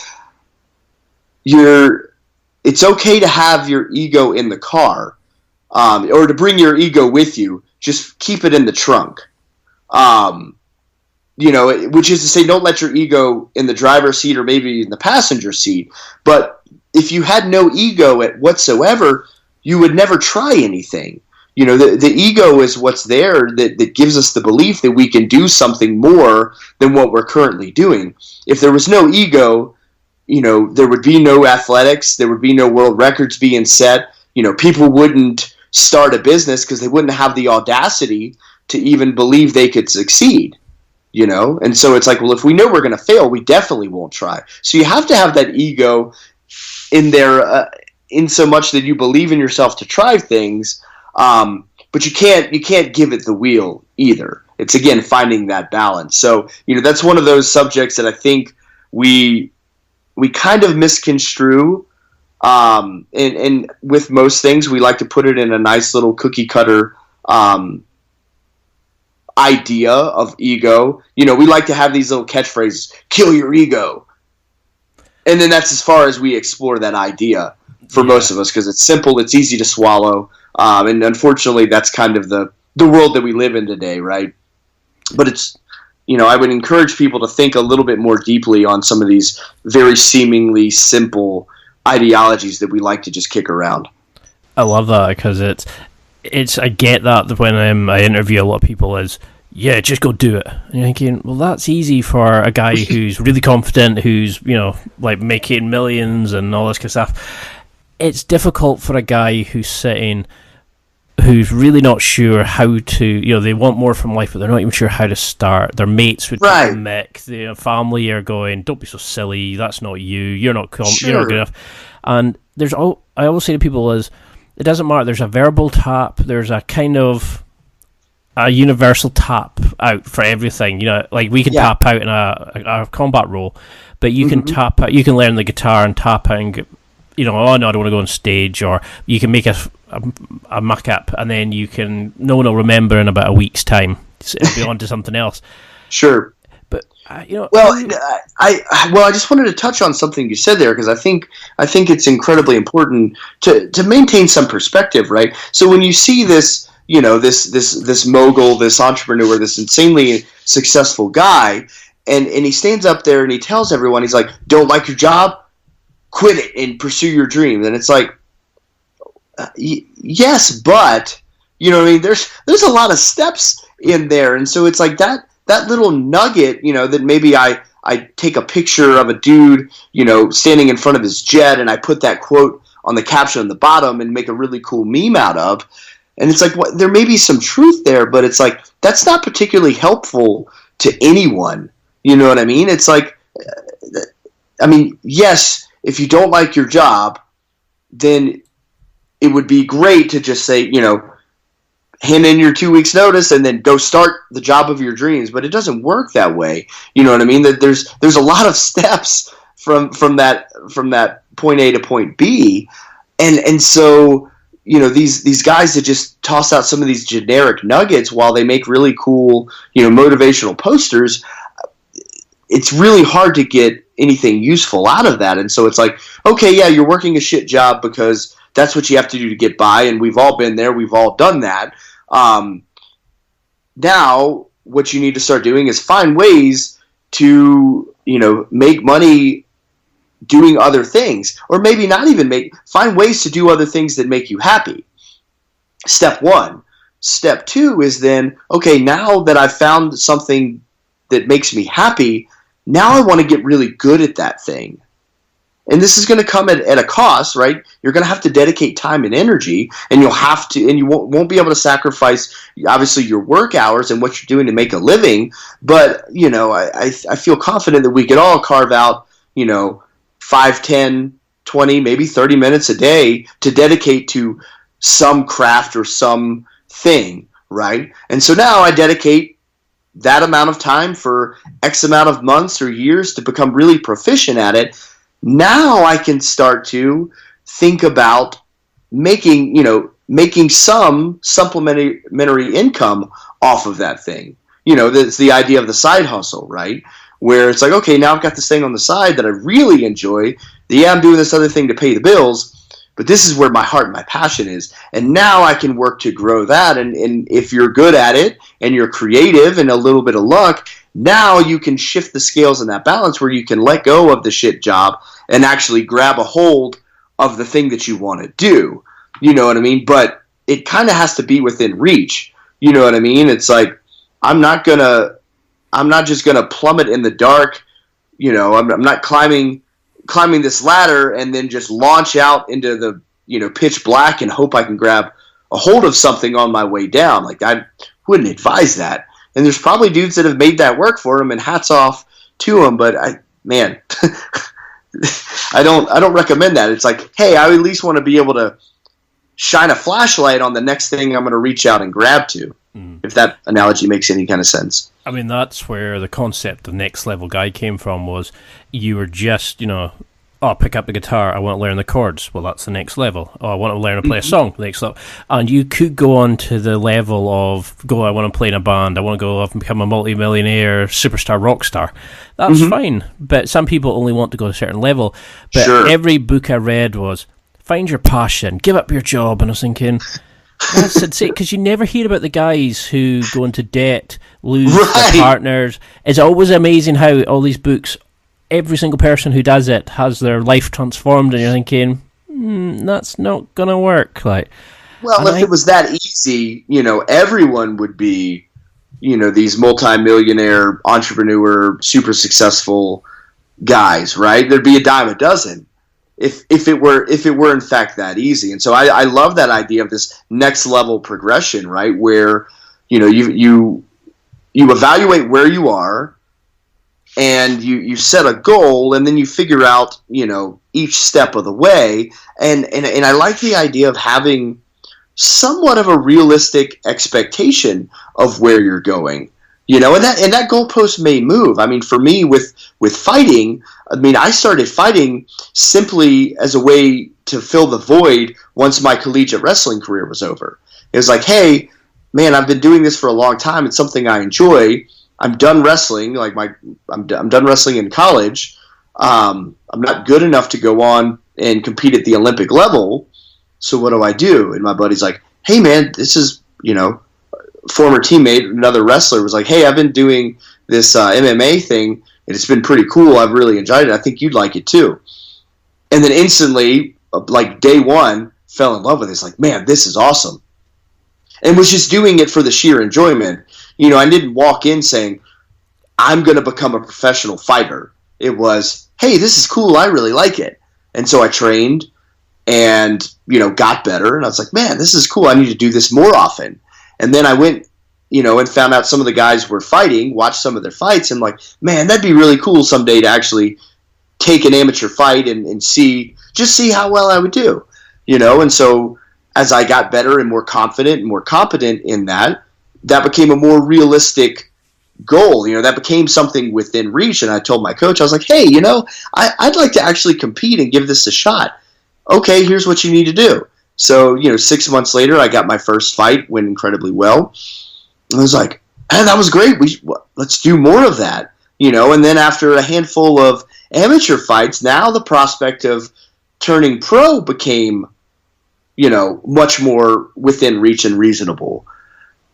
Speaker 3: it's okay to have your ego in the car, or to bring your ego with you. Just keep it in the trunk. Which is to say, don't let your ego in the driver's seat or maybe in the passenger seat. But if you had no ego whatsoever, you would never try anything. The ego is what's there that gives us the belief that we can do something more than what we're currently doing. If there was no ego, there would be no athletics, there would be no world records being set. People wouldn't start a business because they wouldn't have the audacity to even believe they could succeed. And so it's like, well, if we know we're going to fail, we definitely won't try. So you have to have that ego in there, in so much that you believe in yourself to try things, but you can't give it the wheel either. It's, again, finding that balance. So that's one of those subjects that I think we kind of misconstrue, and with most things we like to put it in a nice little cookie cutter idea of ego. We like to have these little catchphrases: kill your ego, and then that's as far as we explore that idea for most of us, because it's simple, it's easy to swallow, and unfortunately that's kind of the world that we live in today, right? But it's, I would encourage people to think a little bit more deeply on some of these very seemingly simple ideologies that we like to just kick around.
Speaker 2: I love that, because it's I get that when I interview a lot of people is, yeah, just go do it. And you're thinking, well, that's easy for a guy who's really confident, who's, like making millions and all this kind of stuff. It's difficult for a guy who's sitting, who's really not sure how to, they want more from life, but they're not even sure how to start. Their mates would
Speaker 3: right.
Speaker 2: Mick, the family are going, don't be so silly, that's not you, you're not
Speaker 3: sure.
Speaker 2: You're not good enough. And I always say to people is, it doesn't matter, there's a verbal tap, there's a kind of a universal tap out for everything. Like we can tap out in a combat role, but you can tap out, you can learn the guitar and tap out and oh no, I don't want to go on stage, or you can make a muck-up and then no one will remember in about a week's time. It'll be on to something else.
Speaker 3: Sure.
Speaker 2: But
Speaker 3: I just wanted to touch on something you said there, because I think it's incredibly important to maintain some perspective, right? So when you see this, this mogul, this entrepreneur, this insanely successful guy, and he stands up there and he tells everyone, he's like, don't like your job? Quit it and pursue your dream. And it's like, yes, but there's a lot of steps in there, and so it's like that little nugget, that maybe I take a picture of a dude, standing in front of his jet, and I put that quote on the caption on the bottom and make a really cool meme out of, and it's like, there may be some truth there, but it's like that's not particularly helpful to anyone. You know what I mean? It's like, yes, if you don't like your job, then it would be great to just say, hand in your 2 weeks notice and then go start the job of your dreams. But it doesn't work that way. You know what I mean? That there's a lot of steps from that point A to point B. And so, these guys that just toss out some of these generic nuggets while they make really cool, motivational posters, it's really hard to get anything useful out of that. And so it's like, okay, yeah, you're working a shit job because that's what you have to do to get by, and we've all been there, we've all done that. Now what you need to start doing is find ways to, make money doing other things, or maybe not even find ways to do other things that make you happy. Step one. Step two is then, okay, now that I've found something that makes me happy, now I want to get really good at that thing. And this is going to come at a cost, right? You're going to have to dedicate time and energy, and you won't be able to sacrifice, obviously, your work hours and what you're doing to make a living. But, I feel confident that we could all carve out, 5, 10, 20, maybe 30 minutes a day to dedicate to some craft or some thing, right? And so now I dedicate that amount of time for X amount of months or years to become really proficient at it. Now I can start to think about making some supplementary income off of that thing. That's the idea of the side hustle, right? Where it's like, okay, now I've got this thing on the side that I really enjoy. Yeah, I'm doing this other thing to pay the bills, but this is where my heart and my passion is. And now I can work to grow that. And if you're good at it and you're creative and a little bit of luck, now you can shift the scales in that balance where you can let go of the shit job and actually grab a hold of the thing that you want to do. You know what I mean? But it kind of has to be within reach. You know what I mean? It's like, I'm not just gonna plummet in the dark. I'm not climbing this ladder and then just launch out into the pitch black and hope I can grab a hold of something on my way down. Like, I wouldn't advise that. And there's probably dudes that have made that work for them, and hats off to them. But I don't recommend that. It's like, hey, I at least want to be able to shine a flashlight on the next thing I'm going to reach out and grab to. If that analogy makes any kind of sense.
Speaker 4: I mean, that's where the concept of Next Level Guy came from, was you were just, pick up the guitar, I want to learn the chords. Well, that's the next level. Oh, I want to learn to play a song, next level. And you could go on to the level of, I want to play in a band, I want to go off and become a multi-millionaire, superstar, rock star. That's fine, but some people only want to go to a certain level. But every book I read was, find your passion, give up your job. And I was thinking, that's insane, because you never hear about the guys who go into debt, lose their partners. It's always amazing how all these books, every single person who does it has their life transformed, and you're thinking, that's not going to work. If
Speaker 3: it was that easy, everyone would be, these multi-millionaire, entrepreneur, super successful guys, right? There'd be a dime a dozen. If it were in fact that easy. And so I love that idea of this next level progression, right? Where, you evaluate where you are, and you set a goal, and then you figure out, each step of the way. And I like the idea of having somewhat of a realistic expectation of where you're going. And that goalpost may move. I mean, for me with fighting, I started fighting simply as a way to fill the void once my collegiate wrestling career was over. It was like, hey, man, I've been doing this for a long time. It's something I enjoy. I'm done wrestling. I'm done wrestling in college. I'm not good enough to go on and compete at the Olympic level. So what do I do? And my buddy's like, hey, man, this is, former teammate, another wrestler, was like, hey, I've been doing this MMA thing, and it's been pretty cool. I've really enjoyed it. I think you'd like it too. And then instantly, day one, fell in love with it. It's like, man, this is awesome. And was just doing it for the sheer enjoyment. I didn't walk in saying, I'm going to become a professional fighter. It was, hey, this is cool. I really like it. And so I trained and, got better. And I was like, man, this is cool. I need to do this more often. And then I went, and found out some of the guys were fighting, watched some of their fights, and like, man, that'd be really cool someday to actually take an amateur fight and see how well I would do, And so as I got better and more confident and more competent in that became a more realistic goal. That became something within reach. And I told my coach, I was like, hey, I'd like to actually compete and give this a shot. Okay, here's what you need to do. So, 6 months later, I got my first fight, went incredibly well. And I was like, man, that was great. Let's do more of that, And then after a handful of amateur fights, now the prospect of turning pro became, much more within reach and reasonable,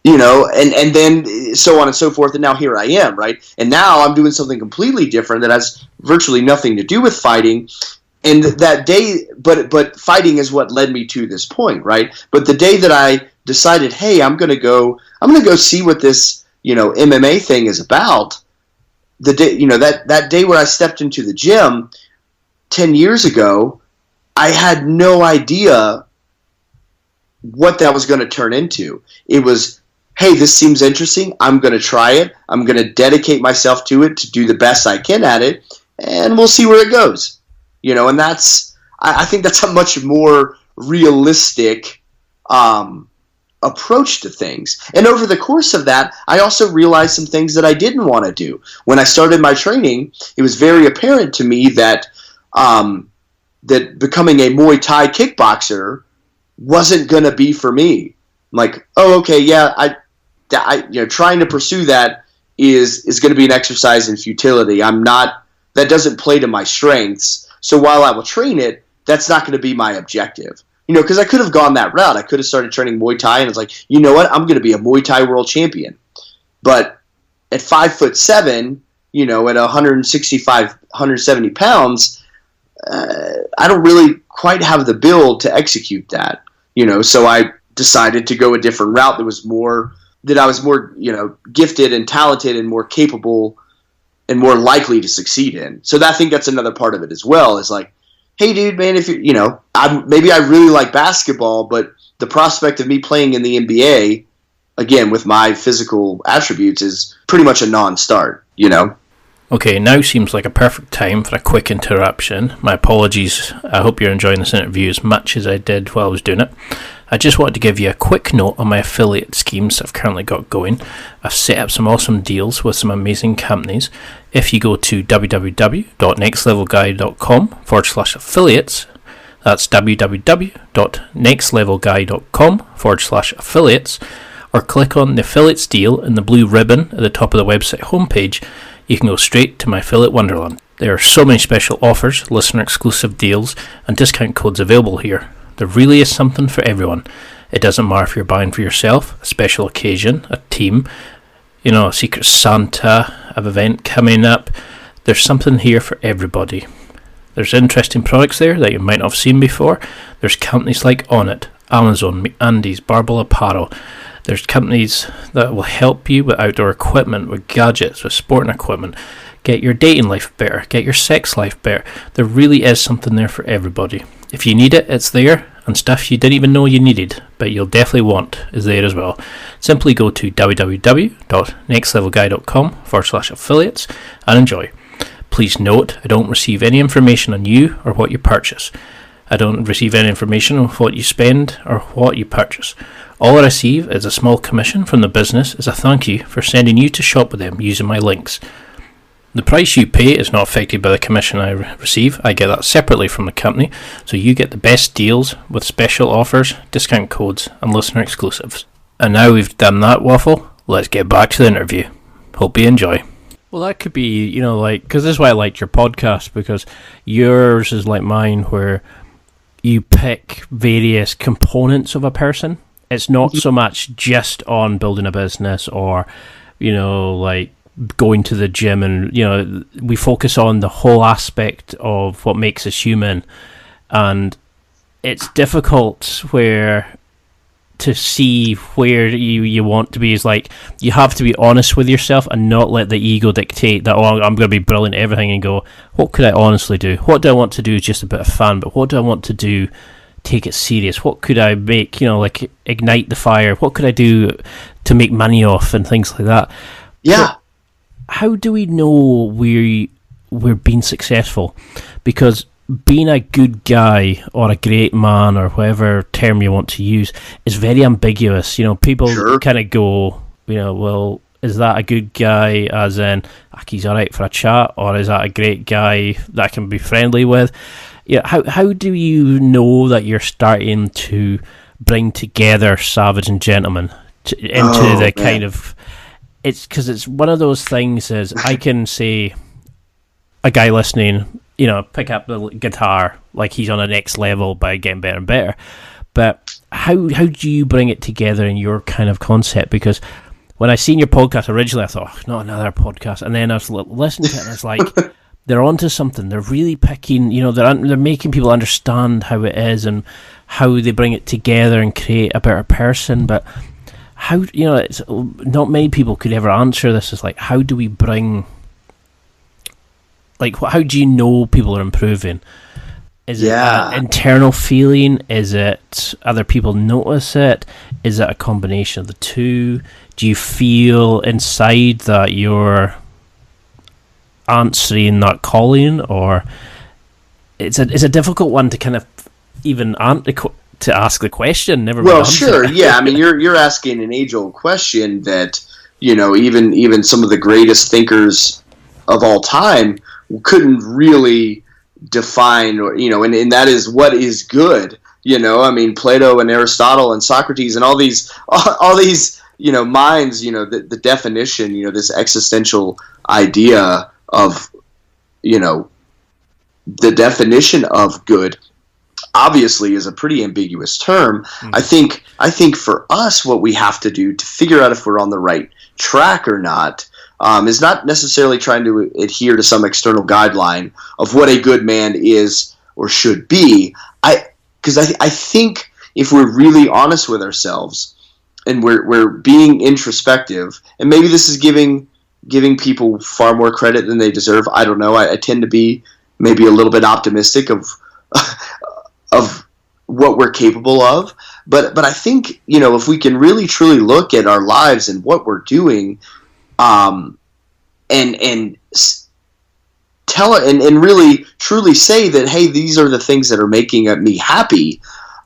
Speaker 3: and then so on and so forth. And now here I am, right? And now I'm doing something completely different that has virtually nothing to do with fighting. And that day, but fighting is what led me to this point, right? But the day that I decided, hey, I'm gonna go see what this, MMA thing is about. The day, that day where I stepped into the gym 10 years ago, I had no idea what that was going to turn into. It was, hey, this seems interesting. I'm going to try it. I'm going to dedicate myself to it to do the best I can at it, and we'll see where it goes. And I think that's a much more realistic approach to things. And over the course of that, I also realized some things that I didn't want to do. When I started my training, it was very apparent to me that that becoming a Muay Thai kickboxer wasn't going to be for me. I'm like, oh, okay, yeah, I trying to pursue that is going to be an exercise in futility. That doesn't play to my strengths. So while I will train it, that's not going to be my objective. Because I could have gone that route. I could have started training Muay Thai, and it's like, you know what? I'm going to be a Muay Thai world champion. But at 5'7", at 165, 170 pounds, I don't really quite have the build to execute that. So I decided to go a different route that I was more, gifted and talented and more capable and more likely to succeed in. So I think that's another part of it as well, is like, hey, dude, man, if maybe I really like basketball, but the prospect of me playing in the NBA, again, with my physical attributes, is pretty much a non-start,
Speaker 2: Okay, now seems like a perfect time for a quick interruption. My apologies. I hope you're enjoying this interview as much as I did while I was doing it. I just wanted to give you a quick note on my affiliate schemes I've currently got going. I've set up some awesome deals with some amazing companies. If you go to www.nextlevelguy.com/affiliates, that's www.nextlevelguy.com/affiliates, or click on the affiliates deal in the blue ribbon at the top of the website homepage, you can go straight to my affiliate wonderland. There are so many special offers, listener exclusive deals, and discount codes available here. There really is something for everyone. It doesn't matter if you're buying for yourself, a special occasion, a team, a Secret Santa, an event coming up. There's something here for everybody. There's interesting products there that you might not have seen before. There's companies like Onnit, Amazon, McAndy's, Barbell Apparel. There's companies that will help you with outdoor equipment, with gadgets, with sporting equipment. Get your dating life better, get your sex life better. There really is something there for everybody. If you need it, it's there, and stuff you didn't even know you needed, but you'll definitely want, is there as well. Simply go to www.nextlevelguy.com/affiliates and enjoy. Please note, I don't receive any information on you or what you purchase. I don't receive any information on what you spend or what you purchase. All I receive is a small commission from the business as a thank you for sending you to shop with them using my links. The price you pay is not affected by the commission I receive. I get that separately from the company, so you get the best deals with special offers, discount codes, and listener exclusives. And now we've done that waffle, let's get back to the interview. Hope you enjoy.
Speaker 4: Well, that could be, because this is why I liked your podcast, because yours is like mine, where you pick various components of a person. It's not so much just on building a business or, going to the gym, and we focus on the whole aspect of what makes us human. And it's difficult to see where you want to be. Is like, you have to be honest with yourself and not let the ego dictate that, I'm going to be brilliant at everything, and go, what could I honestly do? What do I want to do is just a bit of fun, but what do I want to do, take it serious? What could I make, ignite the fire? What could I do to make money off, and things like that?
Speaker 3: Yeah.
Speaker 4: So how do we know we're being successful? Because being a good guy or a great man, or whatever term you want to use, is very ambiguous. People
Speaker 3: Sure.
Speaker 4: kind of go, well, is that a good guy as in, he's alright for a chat, or is that a great guy that I can be friendly with? How do you know that you're starting to bring together savage and gentleman into the kind of... It's because it's one of those things, is I can say, a guy listening, pick up the guitar like he's on the next level by getting better and better. But how do you bring it together in your kind of concept? Because when I seen your podcast originally, I thought, not another podcast. And then I was listening to it, and it's like, they're onto something. They're really picking, they're making people understand how it is and how they bring it together and create a better person. But how, it's not many people could ever answer this. It's like, how do we bring, how do you know people are improving? Is it an internal feeling? Is it other people notice it? Is it a combination of the two? Do you feel inside that you're answering that calling, or it's a difficult one to kind of even to ask the question. Never.
Speaker 3: Well, sure, yeah. I mean, you're asking an age-old question that, you know, even some of the greatest thinkers of all time couldn't really define, or, you know, and that is, what is good. You know, I mean, Plato and Aristotle and Socrates and all these you know, minds, you know, the definition, you know, this existential idea of, you know, the definition of good obviously is a pretty ambiguous term. Mm-hmm. I think for us, what we have to do to figure out if we're on the right track or not is not necessarily trying to adhere to some external guideline of what a good man is or should be. Because I think if we're really honest with ourselves and we're being introspective, and maybe this is giving people far more credit than they deserve. I don't know. I tend to be maybe a little bit optimistic of what we're capable of. But I think, you know, if we can really truly look at our lives and what we're doing, and tell it and really truly say that, hey, these are the things that are making me happy,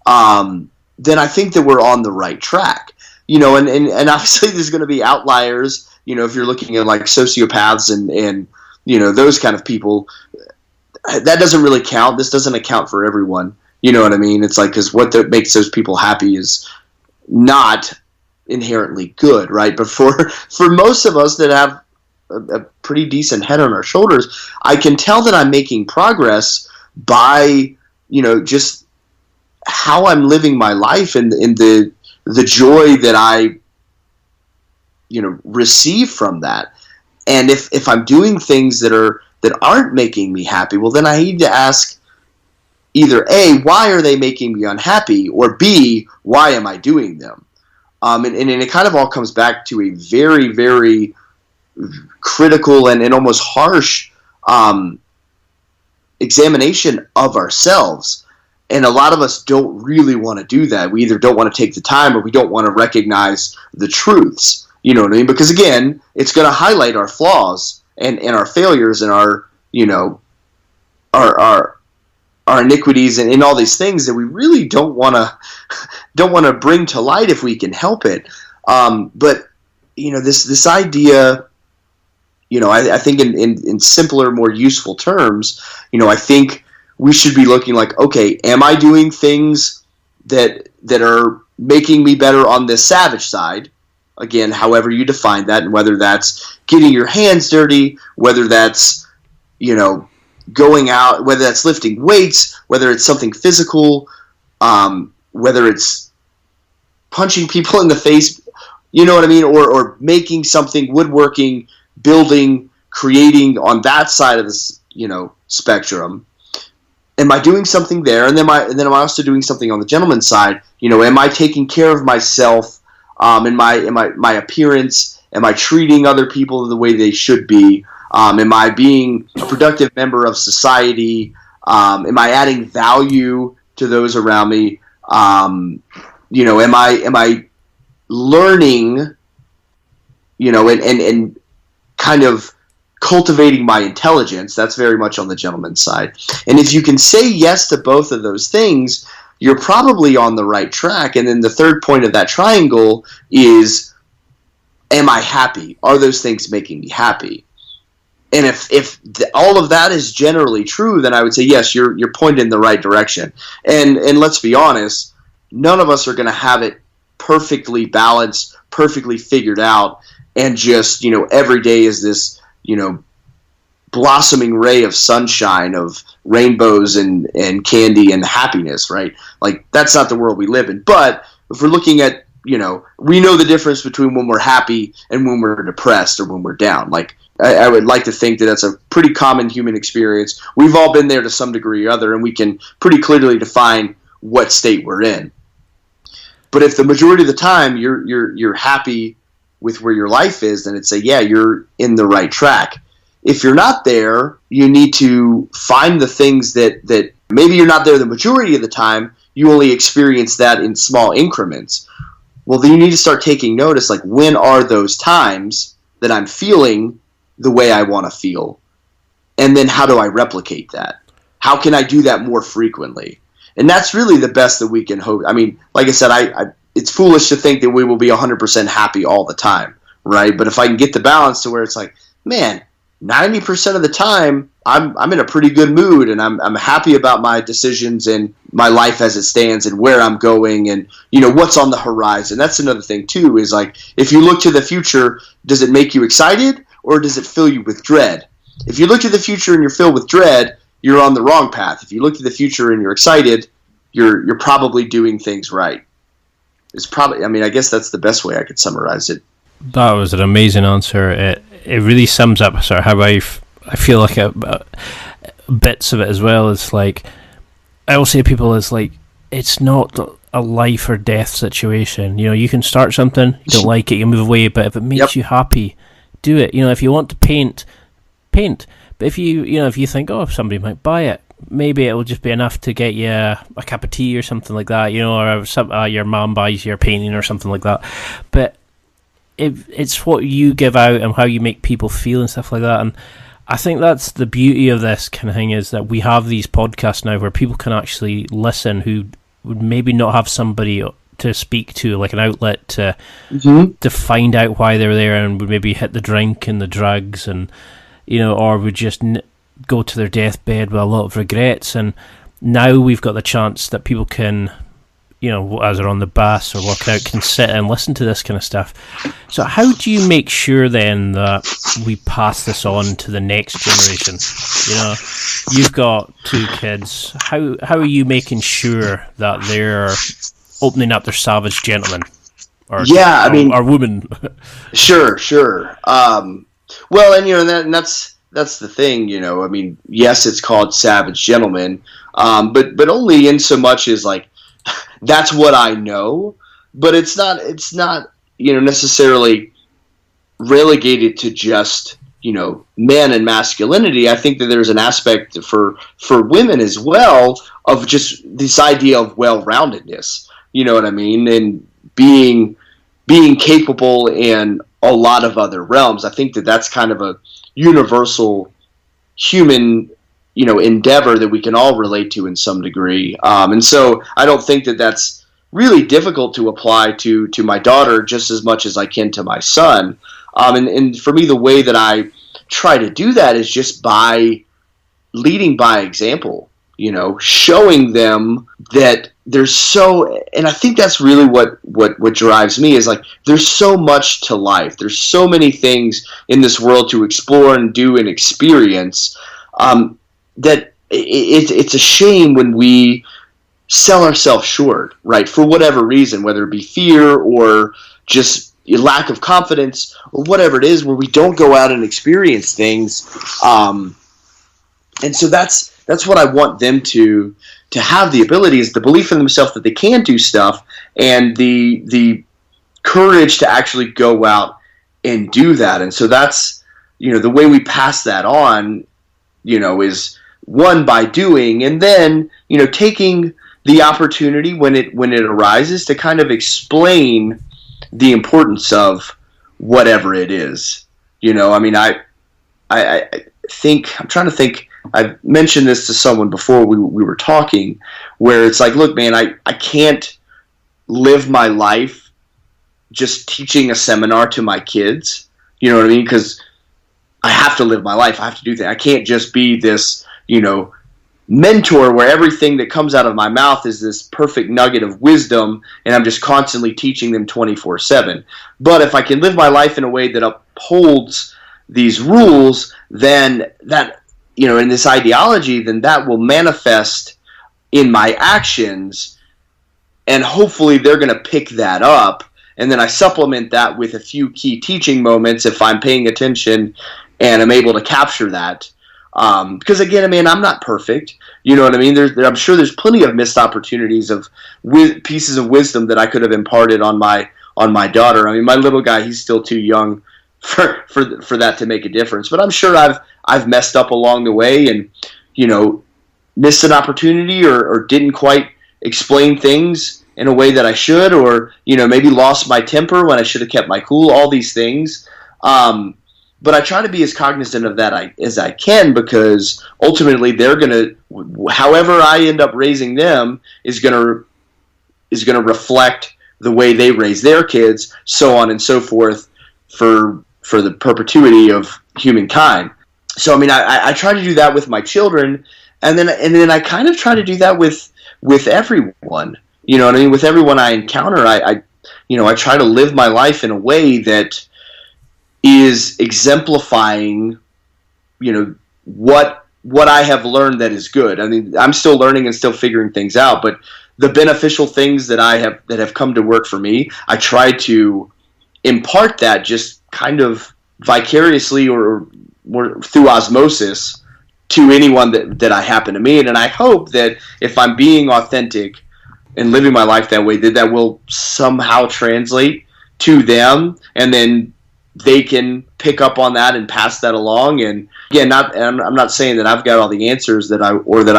Speaker 3: then I think that we're on the right track. You know, and obviously there's going to be outliers. You know, if you're looking at like sociopaths and you know, those kind of people, that doesn't really count. This doesn't account for everyone. You know what I mean? It's like, because what makes those people happy is not inherently good, right? But for most of us that have a pretty decent head on our shoulders, I can tell that I'm making progress by, you know, just how I'm living my life and the joy that I, you know, receive from that. And if I'm doing things that aren't making me happy, well, then I need to ask either A, why are they making me unhappy, or B, why am I doing them? And it kind of all comes back to a very, very critical and almost harsh examination of ourselves. And a lot of us don't really want to do that. We either don't want to take the time, or we don't want to recognize the truths. You know what I mean? Because again, it's going to highlight our flaws and our failures and our, you know, our iniquities and all these things that we really don't want to bring to light if we can help it. But you know, this idea, you know, I think in simpler, more useful terms, you know, I think we should be looking like, okay, am I doing things that are making me better on the savage side? Again, however you define that, and whether that's getting your hands dirty, whether that's, you know, going out, whether that's lifting weights, whether it's something physical, whether it's punching people in the face, you know what I mean, or making something, woodworking, building, creating on that side of this, you know, spectrum. Am I doing something there? And then am I also doing something on the gentleman's side? You know, am I taking care of myself? In my appearance? Am I treating other people the way they should be? Am I being a productive member of society? Am I adding value to those around me? You know, am I learning? You know, and kind of cultivating my intelligence. That's very much on the gentleman's side. And if you can say yes to both of those things, you're probably on the right track. And then the third point of that triangle is, am I happy? Are those things making me happy? And if all of that is generally true, then I would say, yes, you're pointed in the right direction. And let's be honest, none of us are going to have it perfectly balanced, perfectly figured out, and just, you know, every day is this, you know, blossoming ray of sunshine, of rainbows and candy and happiness, right? Like, that's not the world we live in. But if we're looking at, you know, we know the difference between when we're happy and when we're depressed or when we're down. Like, I would like to think that that's a pretty common human experience. We've all been there to some degree or other, and we can pretty clearly define what state we're in. But if the majority of the time you're happy with where your life is, then it'd say, yeah, you're in the right track. If you're not there, you need to find the things that maybe you're not there the majority of the time, you only experience that in small increments. Well, then you need to start taking notice, like, when are those times that I'm feeling the way I want to feel? And then how do I replicate that? how can I do that more frequently? And that's really the best that we can hope. I mean, like I said, it's foolish to think that we will be 100% happy all the time, right? But if I can get the balance to where it's like, man, 90% of the time, I'm in a pretty good mood, and I'm happy about my decisions and my life as it stands and where I'm going and, what's on the horizon. That's another thing, too, is like, if you look to the future, does it make you excited or does it fill you with dread? If you look to the future and you're filled with dread, you're on the wrong path. If you look to the future and you're excited, you're probably doing things right. It's probably, I guess that's the best way I could summarize it.
Speaker 4: That was an amazing answer. It really sums up sort of how I feel like bits of it as well. It's like, I will say to people, it's like, it's not a life or death situation. You can start something, you don't like it, you move away, but if it makes you happy, do it. If you want to paint. But if you think, somebody might buy it, maybe it will just be enough to get you a cup of tea or something like that, or your mom buys your painting or something like that. But it's what you give out and how you make people feel and stuff like that. And I think that's the beauty of this kind of thing, is that we have these podcasts now where people can actually listen who would maybe not have somebody to speak to, like an outlet to find out why they're there, and would maybe hit the drink and the drugs and or would just go to their deathbed with a lot of regrets. And now we've got the chance that people can, as they're on the bus or work out, can sit and listen to this kind of stuff. So how do you make sure then that we pass this on to the next generation? You've got 2 kids. How are you making sure that they're opening up their savage gentleman or woman?
Speaker 3: Sure. Well, and that's the thing, yes, it's called Savage Gentleman, but only in so much as like that's what I know, but it's not necessarily relegated to just men and masculinity. I think that there's an aspect for women as well of just this idea of well-roundedness. You know what I mean? And being capable in a lot of other realms. I think that that's kind of a universal human, endeavor that we can all relate to in some degree. And so I don't think that that's really difficult to apply to my daughter just as much as I can to my son. And for me, the way that I try to do that is just by leading by example, showing them that there's and I think that's really what drives me, is like, there's so much to life. There's so many things in this world to explore and do and experience, that it's a shame when we sell ourselves short, right? For whatever reason, whether it be fear or just lack of confidence or whatever it is, where we don't go out and experience things. And so that's what I want them to have the ability, is the belief in themselves that they can do stuff, and the courage to actually go out and do that. And so that's, the way we pass that on, is one, by doing, and then, taking the opportunity when it arises to kind of explain the importance of whatever it is. I think, I'm trying to think, I've mentioned this to someone before we were talking, where it's like, look, man, I can't live my life just teaching a seminar to my kids. You know what I mean? Because I have to live my life. I have to do that. I can't just be this, mentor where everything that comes out of my mouth is this perfect nugget of wisdom, and I'm just constantly teaching them 24/7. But if I can live my life in a way that upholds these rules, then that, in this ideology, then that will manifest in my actions, and hopefully they're going to pick that up. And then I supplement that with a few key teaching moments if I'm paying attention and I'm able to capture that. Because again, I'm not perfect. You know what I mean? I'm sure there's plenty of missed opportunities of pieces of wisdom that I could have imparted on my daughter. My little guy, he's still too young for that to make a difference. But I'm sure I've messed up along the way, and missed an opportunity or didn't quite explain things in a way that I should, or maybe lost my temper when I should have kept my cool. All these things. but I try to be as cognizant of that as I can, because ultimately they're going to, however I end up raising them is going to reflect the way they raise their kids, so on and so forth, for the perpetuity of humankind. So I mean, I try to do that with my children, and then I kind of try to do that with everyone. You know what I mean? With everyone I encounter, I try to live my life in a way that is exemplifying, what I have learned that is good. I mean, I'm still learning and still figuring things out, but the beneficial things that have come to work for me, I try to impart that just kind of vicariously or through osmosis to anyone that I happen to meet. And I hope that if I'm being authentic and living my life that way, that will somehow translate to them, and then they can pick up on that and pass that along. And again, I'm not saying that I've got all the answers that I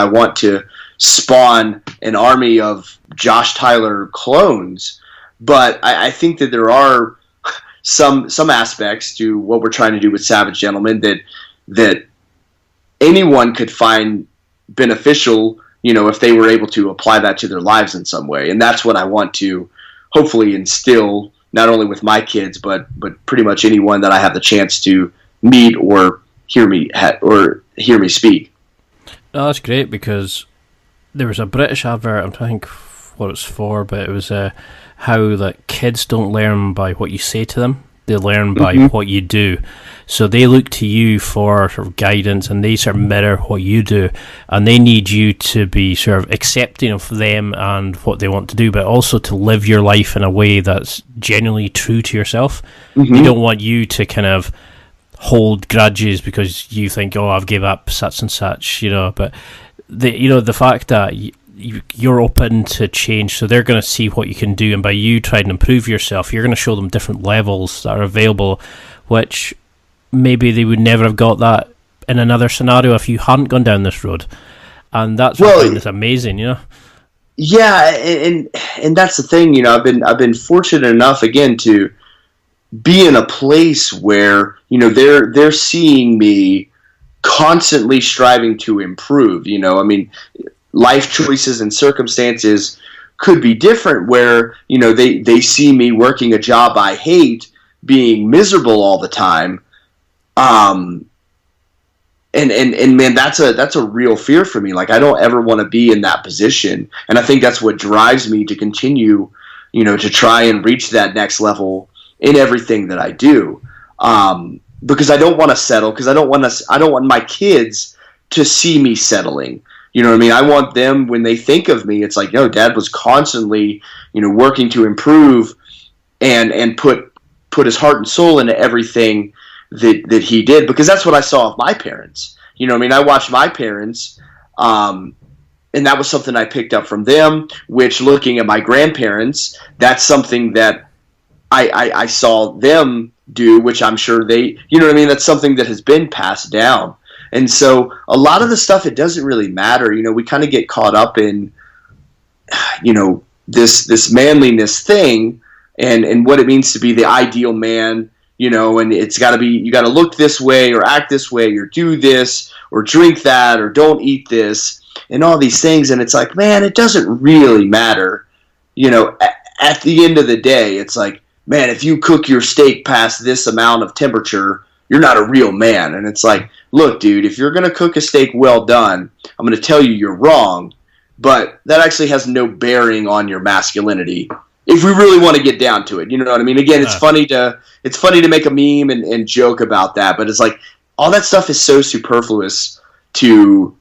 Speaker 3: want to spawn an army of Josh Tyler clones, but I think that there are some aspects to what we're trying to do with Savage Gentlemen that anyone could find beneficial, if they were able to apply that to their lives in some way. And that's what I want to hopefully instill, not only with my kids, but pretty much anyone that I have the chance to meet or hear me speak.
Speaker 4: No, that's great, because there was a British advert, I'm trying to think what it's for, but it was how that kids don't learn by what you say to them, they learn by what you do. So they look to you for sort of guidance, and they sort of mirror what you do, and they need you to be sort of accepting of them and what they want to do, but also to live your life in a way that's genuinely true to yourself. They don't want you to kind of hold grudges because you think, oh, I've gave up such and such, but the fact that you're open to change, so they're going to see what you can do, and by you trying to improve yourself, you're going to show them different levels that are available, which maybe they would never have got that in another scenario if you hadn't gone down this road. And that's what I find is amazing,
Speaker 3: Yeah, and that's the thing, I've been fortunate enough again to be in a place where they're seeing me constantly striving to improve. I mean, life choices and circumstances could be different where they see me working a job I hate, being miserable all the time, and man, that's a real fear for me. Like, I don't ever want to be in that position, and I think that's what drives me to continue to try and reach that next level in everything that I do, because I don't want to settle, because I don't want my kids to see me settling. You know what I mean? I want them, when they think of me, it's like, no, Dad was constantly, working to improve and put his heart and soul into everything that he did, because that's what I saw of my parents. I mean, I watched my parents, and that was something I picked up from them, which, looking at my grandparents, that's something that I saw them do, which I'm sure they, that's something that has been passed down. And so a lot of the stuff, it doesn't really matter. We kind of get caught up in, this manliness thing and what it means to be the ideal man, and it's got to be, you got to look this way or act this way or do this or drink that or don't eat this and all these things. And it's like, man, it doesn't really matter. At the end of the day, it's like, man, if you cook your steak past this amount of temperature, you're not a real man. And it's like, look, dude, if you're going to cook a steak well done, I'm going to tell you you're wrong, but that actually has no bearing on your masculinity, if we really want to get down to it. You know what I mean? Again, it's funny to make a meme and joke about that, but it's like, all that stuff is so superfluous to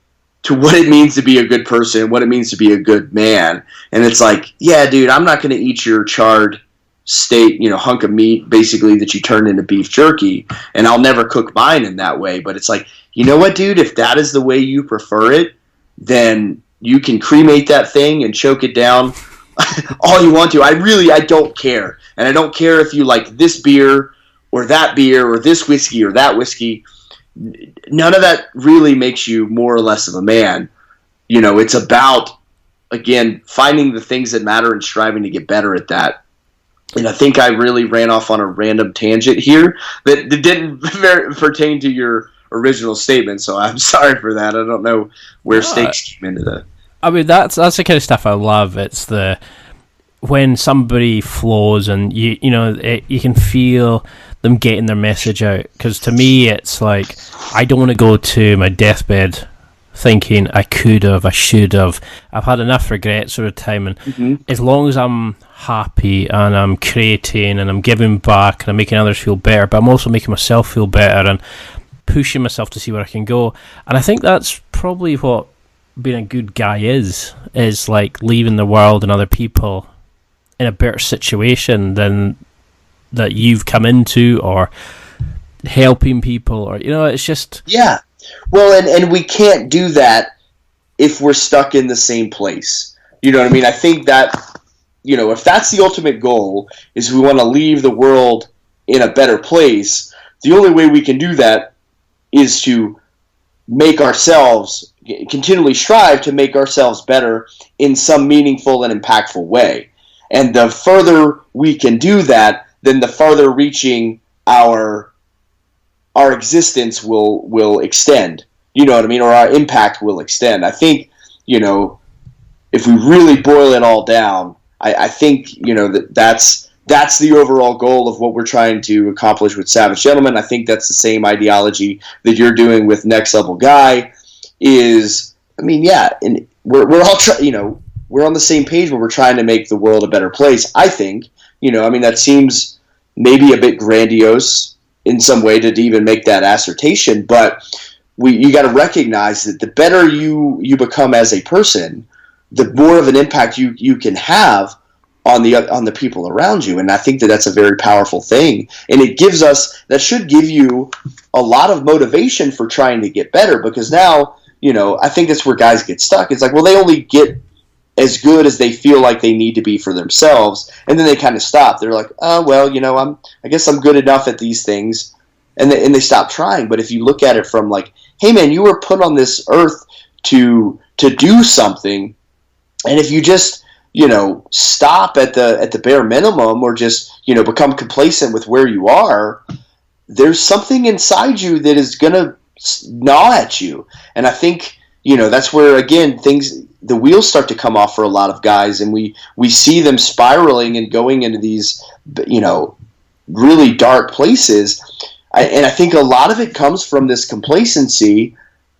Speaker 3: what it means to be a good person, what it means to be a good man. And it's like, yeah, dude, I'm not going to eat your charred steak, hunk of meat, basically, that you turned into beef jerky, and I'll never cook mine in that way. But it's like, you know what, dude, if that is the way you prefer it, then you can cremate that thing and choke it down all you want to. I don't care. And I don't care if you like this beer or that beer or this whiskey or that whiskey. None of that really makes you more or less of a man. It's about, again, finding the things that matter and striving to get better at that. and I think I really ran off on a random tangent here that didn't pertain to your original statement, so I'm sorry for that. I don't know where stakes came into that.
Speaker 4: I mean, that's the kind of stuff I love. It's when somebody flows and you can feel them getting their message out. Because to me, it's like, I don't want to go to my deathbed thinking I could have, I should have. I've had enough regrets over time, and as long as I'm happy and I'm creating and I'm giving back and I'm making others feel better, but I'm also making myself feel better and pushing myself to see where I can go. And I think that's probably what being a good guy is like, leaving the world and other people in a better situation than that you've come into, or helping people, or it's just
Speaker 3: well, and we can't do that if we're stuck in the same place. You know what I mean? I think that if that's the ultimate goal, is we want to leave the world in a better place, the only way we can do that is to make ourselves continually strive to make ourselves better in some meaningful and impactful way. And the further we can do that, then the farther reaching our existence will extend. You know what I mean? Or our impact will extend. I think, if we really boil it all down, I think, that's the overall goal of what we're trying to accomplish with Savage Gentleman. I think that's the same ideology that you're doing with Next Level Guy. And we're all we're on the same page where we're trying to make the world a better place. I think, that seems maybe a bit grandiose in some way to even make that assertion, but you got to recognize that the better you become as a person, the more of an impact you can have on the people around you. And I think that that's a very powerful thing. And that should give you a lot of motivation for trying to get better, because now, I think that's where guys get stuck. It's like, well, they only get as good as they feel like they need to be for themselves, and then they kind of stop. They're like, oh, well, I guess I'm good enough at these things, and they stop trying. But if you look at it from like, hey man, you were put on this earth to do something, and if you just stop at the bare minimum, or just become complacent with where you are, there's something inside you that is gonna gnaw at you. And I think that's where, again, the wheels start to come off for a lot of guys, and we see them spiraling and going into these really dark places. And I think a lot of it comes from this complacency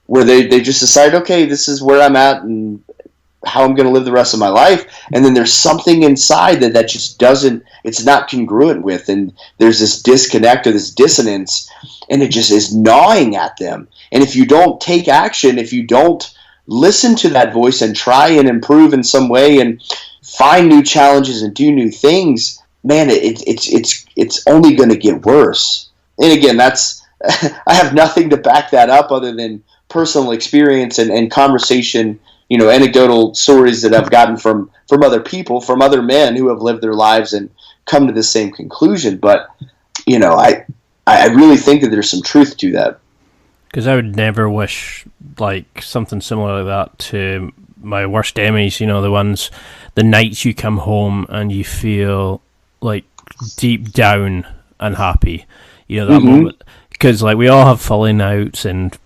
Speaker 3: where they just decide, okay, this is where I'm at and how I'm going to live the rest of my life. And then there's something inside that just it's not congruent with, and there's this disconnect or this dissonance, and it just is gnawing at them. And if you don't take action, if you don't listen to that voice and try and improve in some way and find new challenges and do new things, man, it's only going to get worse. And again, that's I have nothing to back that up other than personal experience and conversation, anecdotal stories that I've gotten from other people, from other men who have lived their lives and come to the same conclusion. But I really think that there's some truth to that.
Speaker 4: Because I would never wish like something similar like that to my worst enemies. The nights you come home and you feel like deep down unhappy. That moment. Because like we all have falling outs and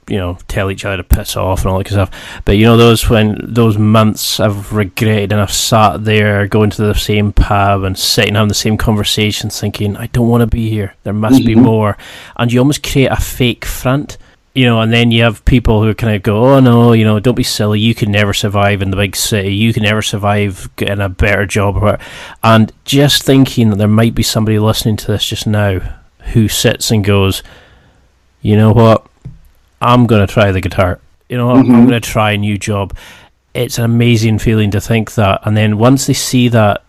Speaker 4: tell each other to piss off and all that kind of stuff. But those months I've regretted, and I've sat there going to the same pub and sitting having the same conversations, thinking I don't want to be here. There must be more, and you almost create a fake front. And then you have people who kind of go, oh no, don't be silly. You can never survive in the big city. You can never survive getting a better job. And just thinking that there might be somebody listening to this just now who sits and goes, you know what, I'm going to try the guitar. I'm going to try a new job. It's an amazing feeling to think that. And then once they see that,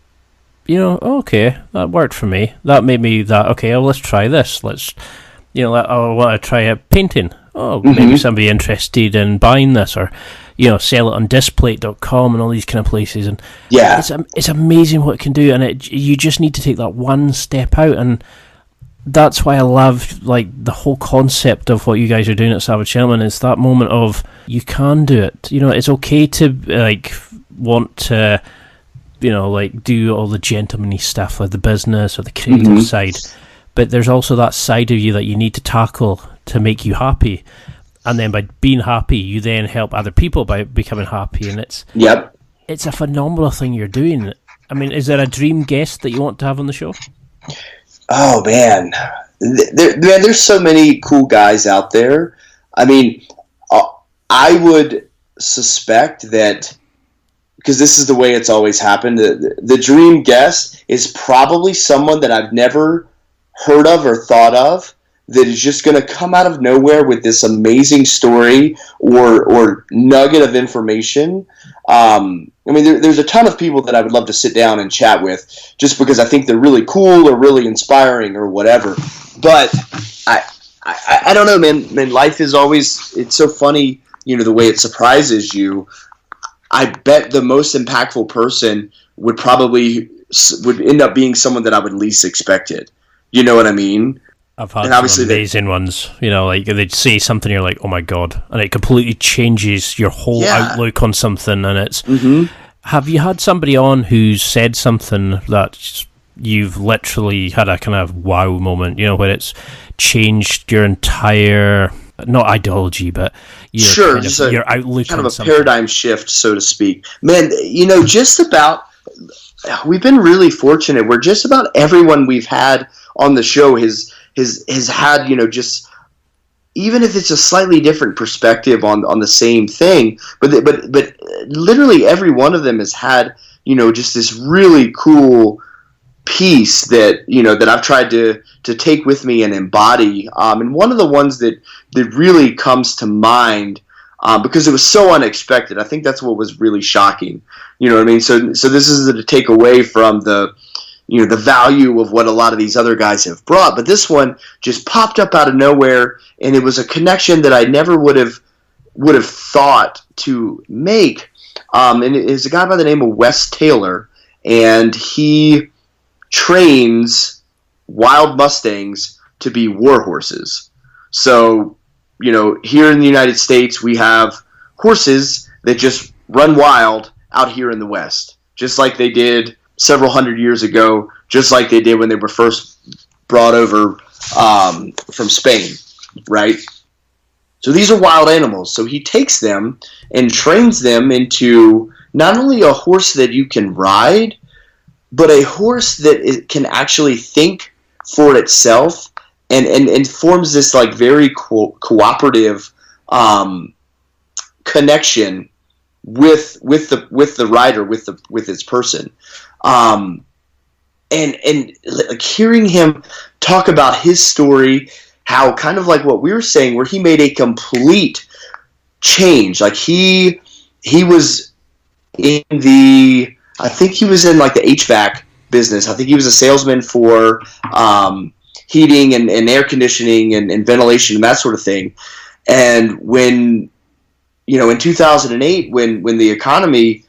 Speaker 4: okay, that worked for me. That made me okay, well, let's try this. I want to try painting. Oh, maybe somebody interested in buying this, or sell it on displate.com and all these kind of places. And
Speaker 3: yeah,
Speaker 4: it's amazing what it can do, and you just need to take that one step out. And that's why I love like the whole concept of what you guys are doing at Savage Gentleman. It's that moment of you can do it. It's okay to like want to like do all the gentlemanly stuff, like the business or the creative side. But there's also that side of you that you need to tackle to make you happy. And then by being happy, you then help other people by becoming happy. And it's a phenomenal thing you're doing. I mean, is there a dream guest that you want to have on the show?
Speaker 3: Oh, man. There's so many cool guys out there. I mean, I would suspect that, because this is the way it's always happened, the dream guest is probably someone that I've never heard of or thought of, that is just going to come out of nowhere with this amazing story or nugget of information. I mean, there's a ton of people that I would love to sit down and chat with, just because I think they're really cool or really inspiring or whatever. But I don't know, man. Life is always, it's so funny, the way it surprises you. I bet the most impactful person would end up being someone that I would least expect it. You know what I mean?
Speaker 4: I've had some amazing ones, like they'd say something, you're like, oh my God, and it completely changes your whole outlook on something. And it's, have you had somebody on who's said something that you've literally had a kind of wow moment, where it's changed your entire, not ideology, but your outlook
Speaker 3: kind
Speaker 4: on
Speaker 3: of a
Speaker 4: something.
Speaker 3: paradigm shift, so to speak. Man, just about, we've been really fortunate where just about everyone we've had on the show has had, just, even if it's a slightly different perspective on the same thing, but literally every one of them has had, just this really cool piece that, that I've tried to take with me and embody. And one of the ones that really comes to mind, because it was so unexpected, I think that's what was really shocking. You know what I mean? So this is to take away from the value of what a lot of these other guys have brought. But this one just popped up out of nowhere, and it was a connection that I never would have thought to make. And it is a guy by the name of Wes Taylor, and he trains wild Mustangs to be war horses. So, here in the United States, we have horses that just run wild out here in the West, just like they did several hundred years ago, just like they did when they were first brought over from Spain, right? So these are wild animals. So he takes them and trains them into not only a horse that you can ride, but a horse that can actually think for itself and forms this like very cooperative connection with the rider, with its person. And like hearing him talk about his story, how kind of like what we were saying, where he made a complete change. Like he was I think he was in like the HVAC business. I think he was a salesman for heating and air conditioning and ventilation and that sort of thing. And when, in 2008, when the economy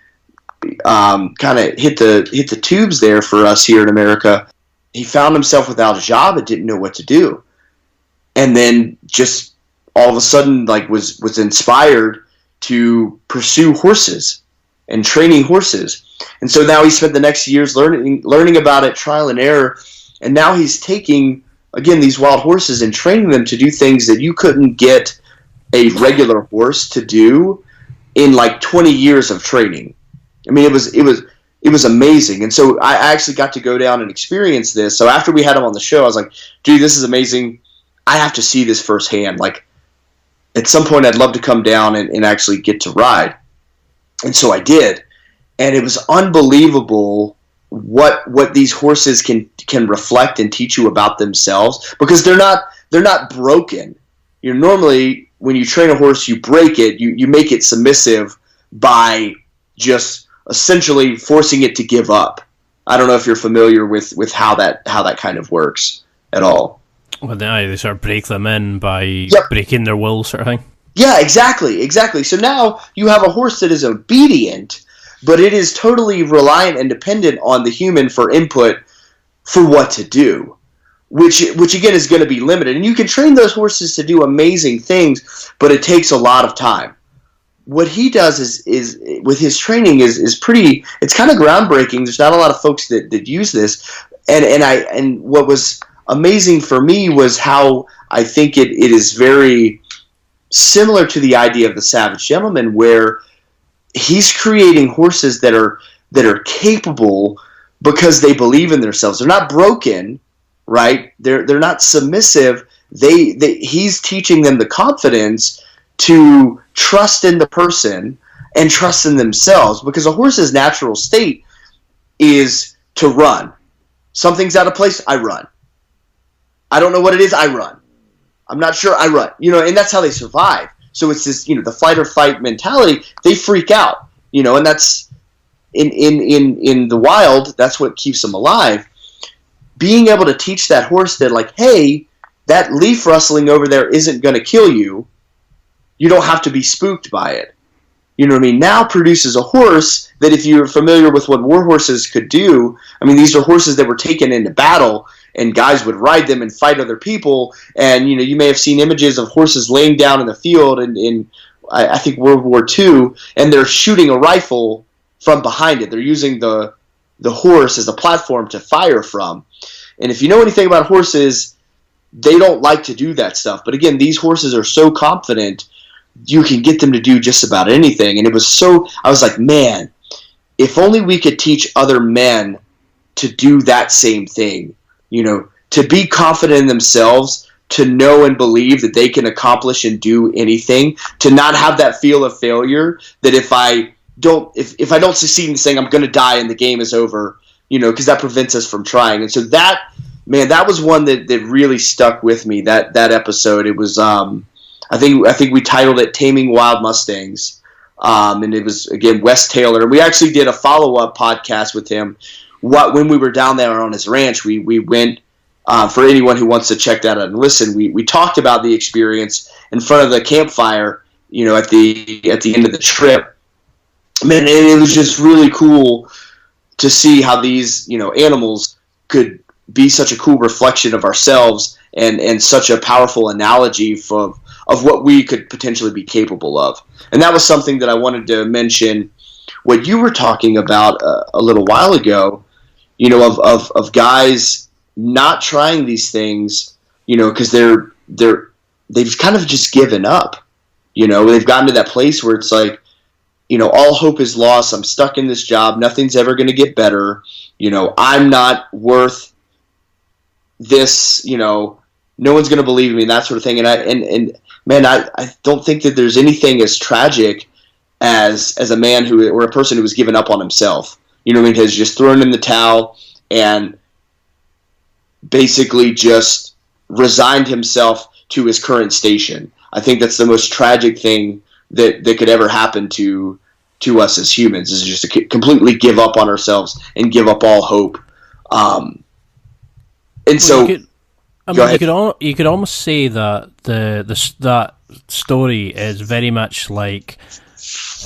Speaker 3: kind of hit the tubes there for us here in America, he found himself without a job and didn't know what to do. And then just all of a sudden like was inspired to pursue horses and training horses. And so now he spent the next years learning about it, trial and error. And now he's taking, again, these wild horses and training them to do things that you couldn't get a regular horse to do in like 20 years of training. I mean, it was amazing. And so I actually got to go down and experience this. So after we had him on the show, I was like, dude, this is amazing. I have to see this firsthand. Like, at some point, I'd love to come down and actually get to ride. And so I did. And it was unbelievable what these horses can reflect and teach you about themselves, because they're not broken. Normally when you train a horse, you break it, you make it submissive by just essentially forcing it to give up. I don't know if you're familiar with how that kind of works at all.
Speaker 4: Well, they sort of break them in by breaking their will, sort of thing.
Speaker 3: Yeah, exactly. So now you have a horse that is obedient, but it is totally reliant and dependent on the human for input for what to do, which again is going to be limited. And you can train those horses to do amazing things, but it takes a lot of time. what he does is with his training is pretty. It's kind of groundbreaking. There's not a lot of folks that use this, and what was amazing for me was how I think it is very similar to the idea of the Savage Gentleman, where he's creating horses that are capable because they believe in themselves. They're not broken, right? They're not submissive. He's teaching them the confidence to trust in the person and trust in themselves, because a horse's natural state is to run. Something's out of place, I run. I don't know what it is, I run. I'm not sure, I run. And that's how they survive. So it's this, the fight or fight mentality. They freak out, and that's in the wild. That's what keeps them alive. Being able to teach that horse that, like, hey, that leaf rustling over there isn't going to kill you. You don't have to be spooked by it. You know what I mean? Now produces a horse that, if you're familiar with what war horses could do, I mean, these are horses that were taken into battle, and guys would ride them and fight other people. And, you may have seen images of horses laying down in the field in I think, World War II, and they're shooting a rifle from behind it. They're using the horse as a platform to fire from. And if you know anything about horses, they don't like to do that stuff. But again, these horses are so confident, you can get them to do just about anything. And I was like, man, if only we could teach other men to do that same thing, to be confident in themselves, to know and believe that they can accomplish and do anything, to not have that feel of failure, that if I don't succeed in this thing, I'm going to die and the game is over, because that prevents us from trying. And so that was one that really stuck with me, that episode. It was, I think we titled it Taming Wild Mustangs. And it was, again, Wes Taylor. We actually did a follow-up podcast with him. When we were down there on his ranch, we went, for anyone who wants to check that out and listen, we talked about the experience in front of the campfire, at the end of the trip. Man, it was just really cool to see how these, animals could be such a cool reflection of ourselves, and such a powerful analogy of what we could potentially be capable of. And that was something that I wanted to mention, what you were talking about a little while ago, of guys not trying these things, because they've kind of just given up. They've gotten to that place where it's like, all hope is lost. I'm stuck in this job. Nothing's ever going to get better. I'm not worth this. No one's going to believe me, and that sort of thing. And man, I don't think that there's anything as tragic as a man or a person who has given up on himself. Has just thrown in the towel and basically just resigned himself to his current station. I think that's the most tragic thing that could ever happen to us as humans, is just to completely give up on ourselves and give up all hope. And so,
Speaker 4: you could almost say that that story is very much like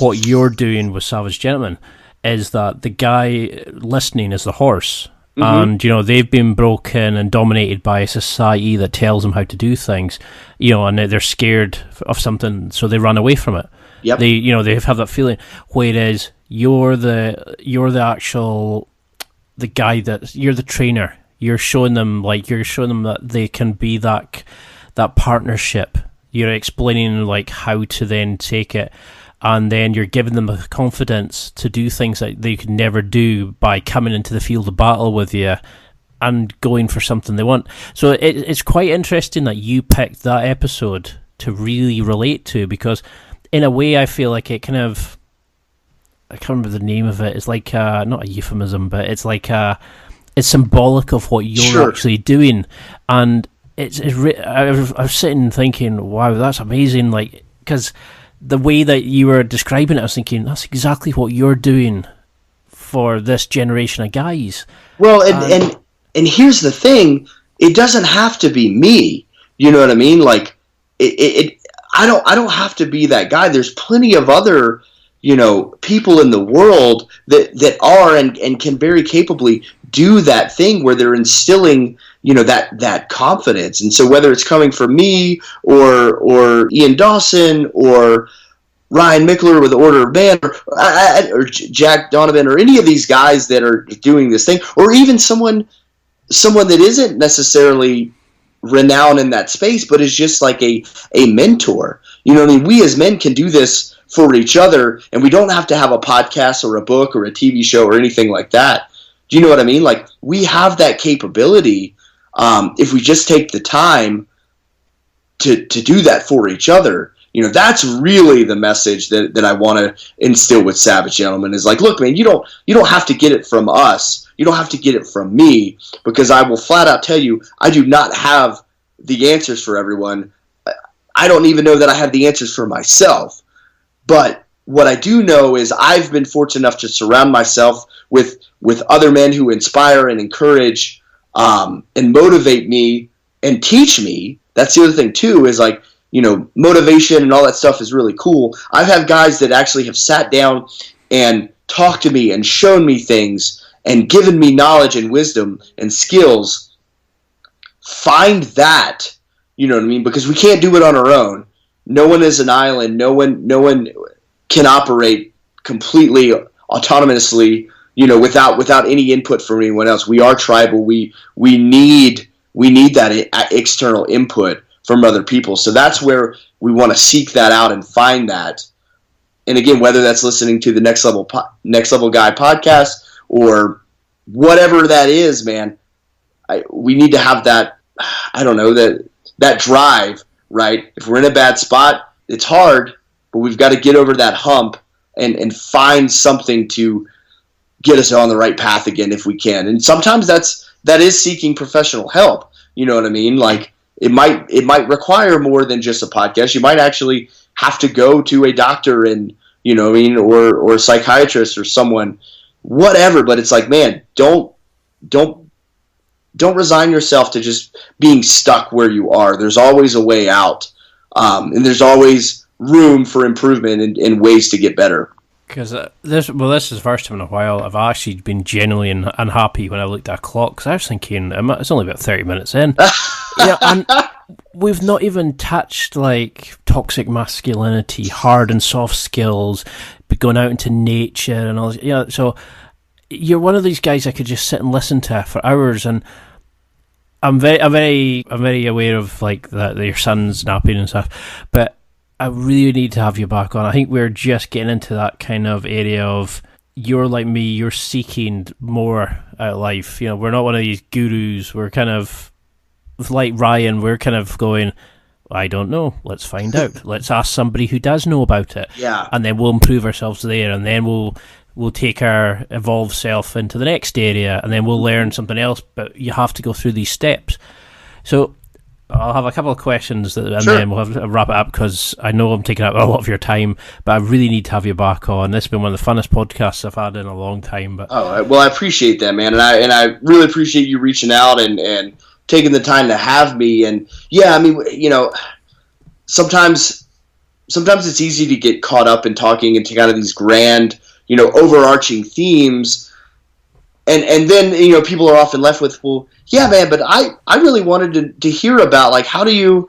Speaker 4: what you're doing with Savage Gentleman, is that the guy listening is the horse. Mm-hmm. And, they've been broken and dominated by a society that tells them how to do things, and they're scared of something, so they run away from it. Yep. They have that feeling. Whereas you're the guy you're the trainer. You're showing them that they can be that partnership. You're explaining how to then take it. And then you're giving them the confidence to do things that they could never do by coming into the field of battle with you and going for something they want. So it's quite interesting that you picked that episode to really relate to, because in a way I feel like it kind of, I can't remember the name of it, it's like not a euphemism, but it's like it's symbolic of what you're actually doing. And I was sitting thinking, wow, that's amazing, because the way that you were describing it, I was thinking, that's exactly what you're doing for this generation of guys.
Speaker 3: Well, and here's the thing, it doesn't have to be me. You know what I mean? Like, I don't have to be that guy. There's plenty of other, people in the world that are and can very capably do that thing where they're instilling, that confidence. And so whether it's coming from me or Ian Dawson or Ryan Mickler with the Order of Man, or Jack Donovan, or any of these guys that are doing this thing, or even someone that isn't necessarily renowned in that space, but is just like a mentor. You know what I mean? We as men can do this for each other, and we don't have to have a podcast or a book or a TV show or anything like that. Do you know what I mean? Like, we have that capability if we just take the time to do that for each other. You know, that's really the message that I want to instill with Savage Gentlemen is like, look, man, you don't have to get it from us. You don't have to get it from me, because I will flat out tell you, I do not have the answers for everyone. I don't even know that I have the answers for myself. But what I do know is I've been fortunate enough to surround myself with other men who inspire and encourage and motivate me and teach me. That's the other thing too, is like, you know, motivation and all that stuff is really cool. I've had guys that actually have sat down and talked to me and shown me things and given me knowledge and wisdom and skills. Find that, you know what I mean? Because we can't do it on our own. No one is an island. No one can operate completely autonomously, you know, without any input from anyone else. We are tribal. We need that external input from other people. So that's where we want to seek that out and find that. And again, whether that's listening to the Next Level Guy podcast or whatever that is, man, we need to have that, I don't know, that drive, right? If we're in a bad spot, it's hard, but we've got to get over that hump and find something to get us on the right path again if we can. And sometimes that is seeking professional help. You know what I mean? Like, it might require more than just a podcast. You might actually have to go to a doctor and, you know what I mean, or a psychiatrist or someone, whatever. But it's like, man, don't resign yourself to just being stuck where you are. There's always a way out, and there's always room for improvement and ways to get better.
Speaker 4: Because this is the first time in a while I've actually been genuinely unhappy when I looked at a clock, because I was thinking it's only about 30 minutes in. Yeah, and we've not even touched like toxic masculinity, hard and soft skills, going out into nature and all this. Yeah, so you're one of these guys I could just sit and listen to for hours, and I'm very aware of like that your son's napping and stuff, but I really need to have you back on. I think we're just getting into that kind of area of, you're like me, you're seeking more out of life. You know, we're not one of these gurus. We're kind of like Ryan. We're kind of going, I don't know. Let's find out. Let's ask somebody who does know about it.
Speaker 3: Yeah.
Speaker 4: And then we'll improve ourselves there, and then we'll take our evolved self into the next area, and then we'll learn something else. But you have to go through these steps. So I'll have a couple of questions, and
Speaker 3: Sure.
Speaker 4: then we'll have to wrap it up, because I know I'm taking up a lot of your time, but I really need to have you back on. This has been one of the funnest podcasts I've had in a long time. But
Speaker 3: well, I appreciate that, man, and I really appreciate you reaching out and taking the time to have me. And yeah, I mean, you know, sometimes it's easy to get caught up in talking into kind of these grand, you know, overarching themes. And then, you know, people are often left with, well, yeah, man, but I really wanted to hear about, like, how do you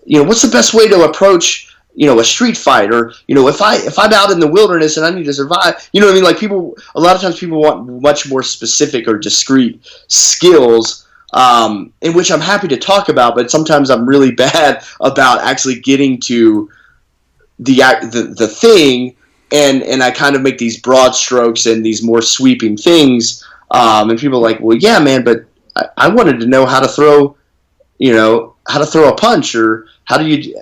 Speaker 3: know, what's the best way to approach, you know, a street fight, or, you know, if I'm out in the wilderness and I need to survive, you know what I mean? Like, a lot of times people want much more specific or discrete skills, in which I'm happy to talk about, but sometimes I'm really bad about actually getting to the thing. And I kind of make these broad strokes and these more sweeping things. And people are like, well, yeah, man, but I wanted to know how to throw a punch, or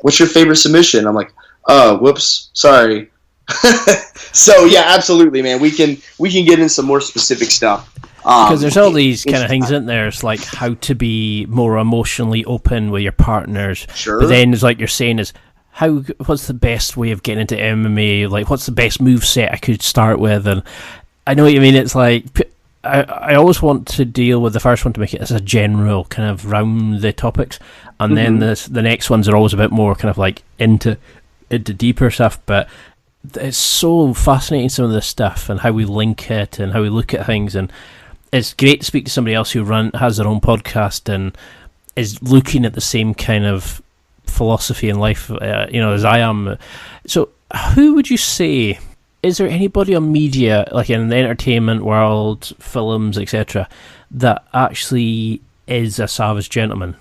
Speaker 3: what's your favorite submission? I'm like, oh, whoops, sorry. So yeah, absolutely, man. We can get in some more specific stuff.
Speaker 4: Because there's all these kind of things in there. It's like how to be more emotionally open with your partners.
Speaker 3: Sure.
Speaker 4: But then it's like you're saying is, what's the best way of getting into MMA? Like, what's the best move set I could start with? And I know what you mean. It's like, I always want to deal with the first one to make it as a general kind of round the topics, and then the next ones are always a bit more kind of like into deeper stuff. But it's so fascinating, some of this stuff, and how we link it and how we look at things. And it's great to speak to somebody else who has their own podcast and is looking at the same kind of philosophy in life, you know, as I am. So who would you say, is there anybody on media, like in the entertainment world, films, etc., that actually is a savage gentleman?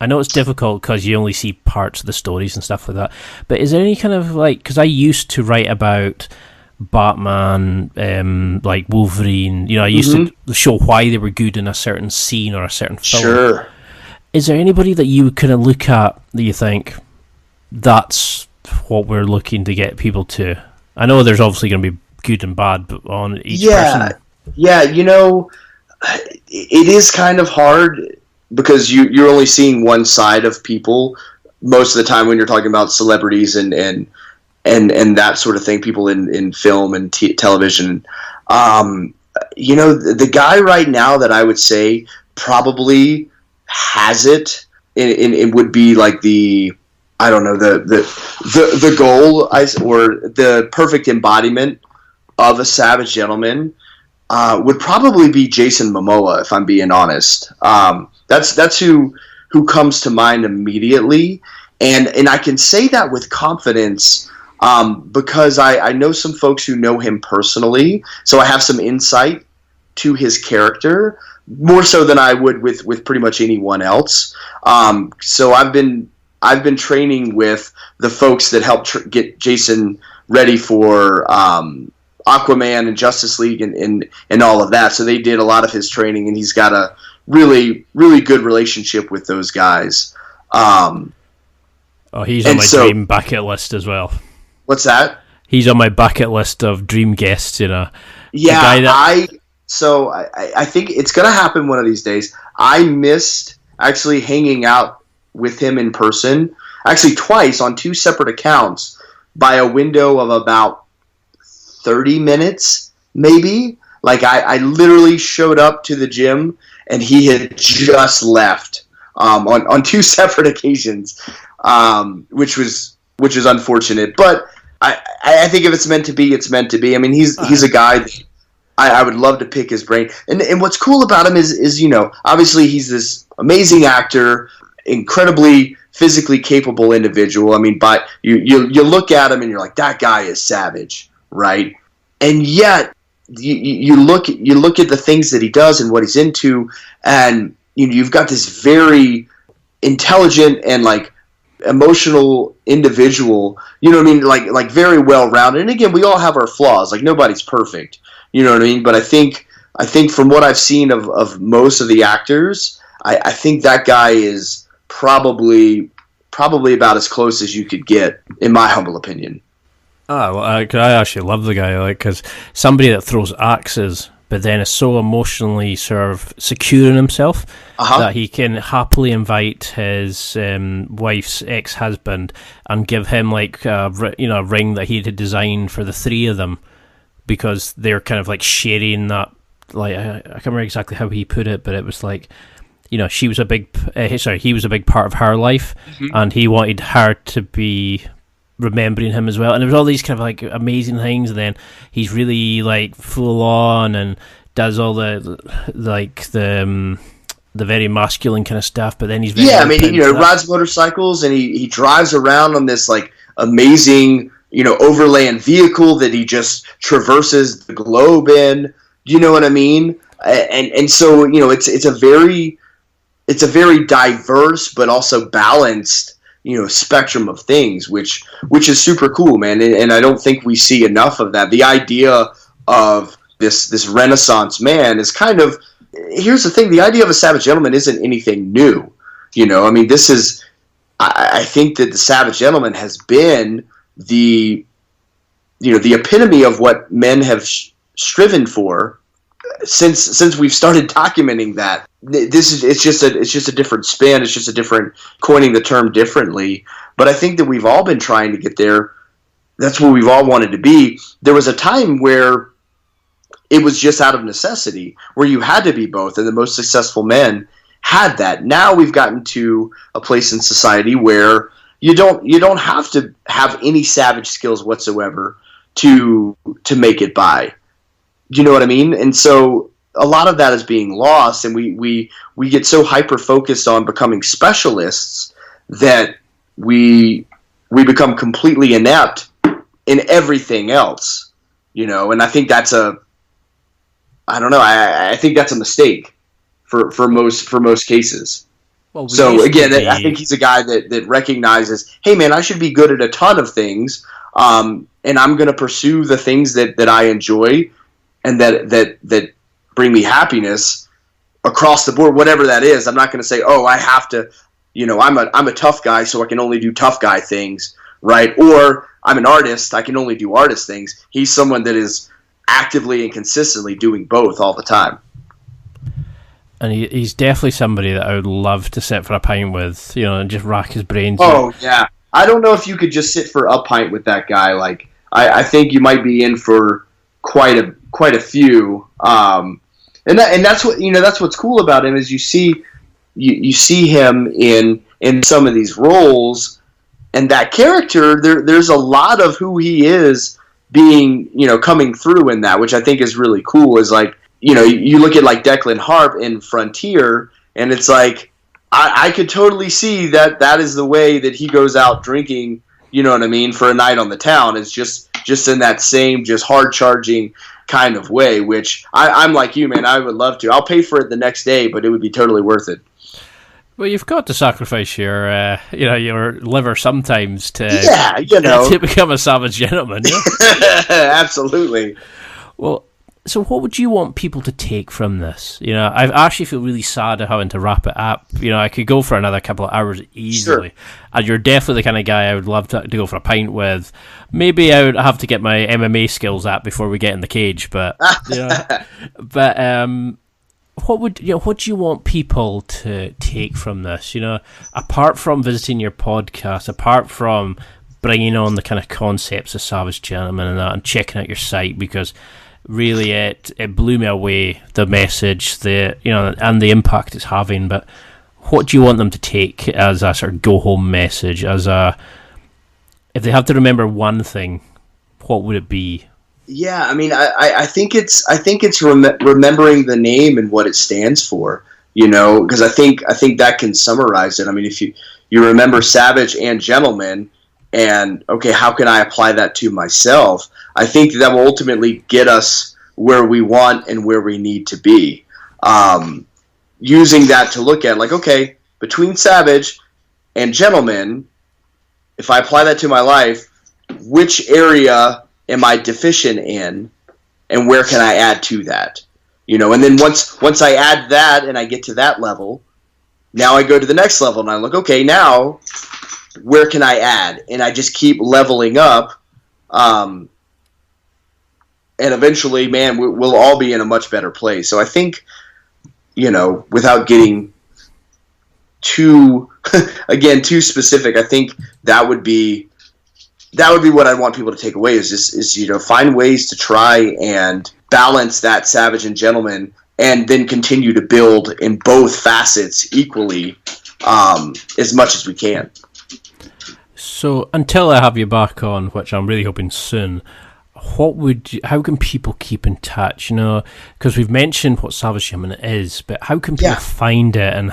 Speaker 4: I know it's difficult because you only see parts of the stories and stuff like that, but is there any kind of, like, because I used to write about Batman, like Wolverine, I used to show why they were good in a certain scene or a certain film.
Speaker 3: Sure.
Speaker 4: Is there anybody that you kind of look at that you think, that's what we're looking to get people to? I know there's obviously going to be good and bad, but on each person.
Speaker 3: Yeah, it is kind of hard because you're only seeing one side of people most of the time when you're talking about celebrities and that sort of thing, people in film and television. The guy right now that I would say probably has it, it would be like the goal, or the perfect embodiment of a savage gentleman, would probably be Jason Momoa, if I'm being honest. That's who comes to mind immediately, and I can say that with confidence because I know some folks who know him personally, so I have some insight to his character, more so than I would with pretty much anyone else. So I've been training with the folks that helped get Jason ready for Aquaman and Justice League and all of that. So they did a lot of his training, and he's got a really, really good relationship with those guys.
Speaker 4: He's on my dream bucket list as well.
Speaker 3: What's that?
Speaker 4: He's on my bucket list of dream guests,
Speaker 3: Yeah, I think it's going to happen one of these days. I missed actually hanging out with him in person, actually twice on two separate accounts, by a window of about 30 minutes, maybe. Like I literally showed up to the gym and he had just left on two separate occasions, which is unfortunate. But I think if it's meant to be, it's meant to be. I mean, he's a guy that I would love to pick his brain. And what's cool about him is obviously he's this amazing actor, incredibly physically capable individual. I mean, but you look at him and you're like, that guy is savage, right? And yet you look at the things that he does and what he's into, and you've got this very intelligent and like emotional individual. You know what I mean? Like very well rounded. And again, we all have our flaws. Like nobody's perfect. You know what I mean? But I think from what I've seen of most of the actors, I think that guy is probably about as close as you could get, in my humble opinion.
Speaker 4: Well, I actually love the guy, because somebody that throws axes, but then is so emotionally sort of secure in himself that he can happily invite his wife's ex-husband and give him like a ring that he had designed for the three of them, because they're kind of like sharing that. Like I can't remember exactly how he put it, but it was like, he was a big part of her life, and he wanted her to be remembering him as well. And there was all these kind of like amazing things, and then he's really like full on and does all the very masculine kind of stuff. But then he's
Speaker 3: rides motorcycles, and he drives around on this like amazing overland vehicle that he just traverses the globe in. You know what I mean? And so it's a very diverse but also balanced spectrum of things, which is super cool, man. And I don't think we see enough of that. The idea of this Renaissance man is kind of, here's the thing, the idea of a savage gentleman isn't anything new. I mean, this is, I think that the savage gentleman has been the epitome of what men have striven for since we've started documenting that. It's just a different spin. It's just a different, coining the term differently. But I think that we've all been trying to get there. That's where we've all wanted to be. There was a time where it was just out of necessity, where you had to be both, and the most successful men had that. Now we've gotten to a place in society where you don't have to have any savage skills whatsoever to make it by. You know what I mean? And so a lot of that is being lost, and we get so hyper focused on becoming specialists that we become completely inept in everything else, and I think that's I think that's a mistake for most cases.
Speaker 4: Well,
Speaker 3: So again, I think he's a guy that recognizes, hey man, I should be good at a ton of things, and I'm going to pursue the things that I enjoy and that bring me happiness across the board, whatever that is. I'm not going to say, oh, I have to, I'm a tough guy, so I can only do tough guy things, right? Or I'm an artist, I can only do artist things. He's someone that is actively and consistently doing both all the time.
Speaker 4: And he's definitely somebody that I would love to sit for a pint with, and just rack his brains.
Speaker 3: Oh, yeah. I don't know if you could just sit for a pint with that guy. Like, I think you might be in for quite a few. And that's what that's what's cool about him, is you see him in some of these roles, and that character there's a lot of who he is being coming through in that, which I think is really cool. Is like, you look at like Declan Harp in Frontier, and it's like I could totally see that is the way that he goes out drinking, you know what I mean, for a night on the town. It's just in that same just hard charging kind of way, which I'm like you, man. I would love to. I'll pay for it the next day, but it would be totally worth it.
Speaker 4: Well, you've got to sacrifice your liver sometimes to to become a savage gentleman.
Speaker 3: Absolutely.
Speaker 4: Well, so what would you want people to take from this? I actually feel really sad at having to wrap it up. I could go for another couple of hours easily. Sure. And you're definitely the kind of guy I would love to go for a pint with. Maybe I would have to get my MMA skills up before we get in the cage, but what do you want people to take from this? Apart from visiting your podcast, apart from bringing on the kind of concepts of savage gentleman and that, and checking out your site, because really it blew me away, the message, and the impact it's having. But what do you want them to take as a sort of go home message? If they have to remember one thing, what would it be?
Speaker 3: Yeah, I mean, I think it's remembering the name and what it stands for. Because I think that can summarize it. I mean, if you remember Savage and Gentleman, and okay, how can I apply that to myself? I think that will ultimately get us where we want and where we need to be. Using that to look at, like, okay, between Savage and Gentleman, if I apply that to my life, which area am I deficient in, and where can I add to that? And then once I add that and I get to that level, now I go to the next level and I look, okay, now where can I add? And I just keep leveling up. And eventually, man, we'll all be in a much better place. So I think, without getting too specific, I think that would be what I want people to take away, is find ways to try and balance that Savage and Gentleman, and then continue to build in both facets equally, as much as we can.
Speaker 4: So until I have you back on, which I'm really hoping soon, how can people keep in touch? Because we've mentioned what Savage Gentleman is, but how can people find it and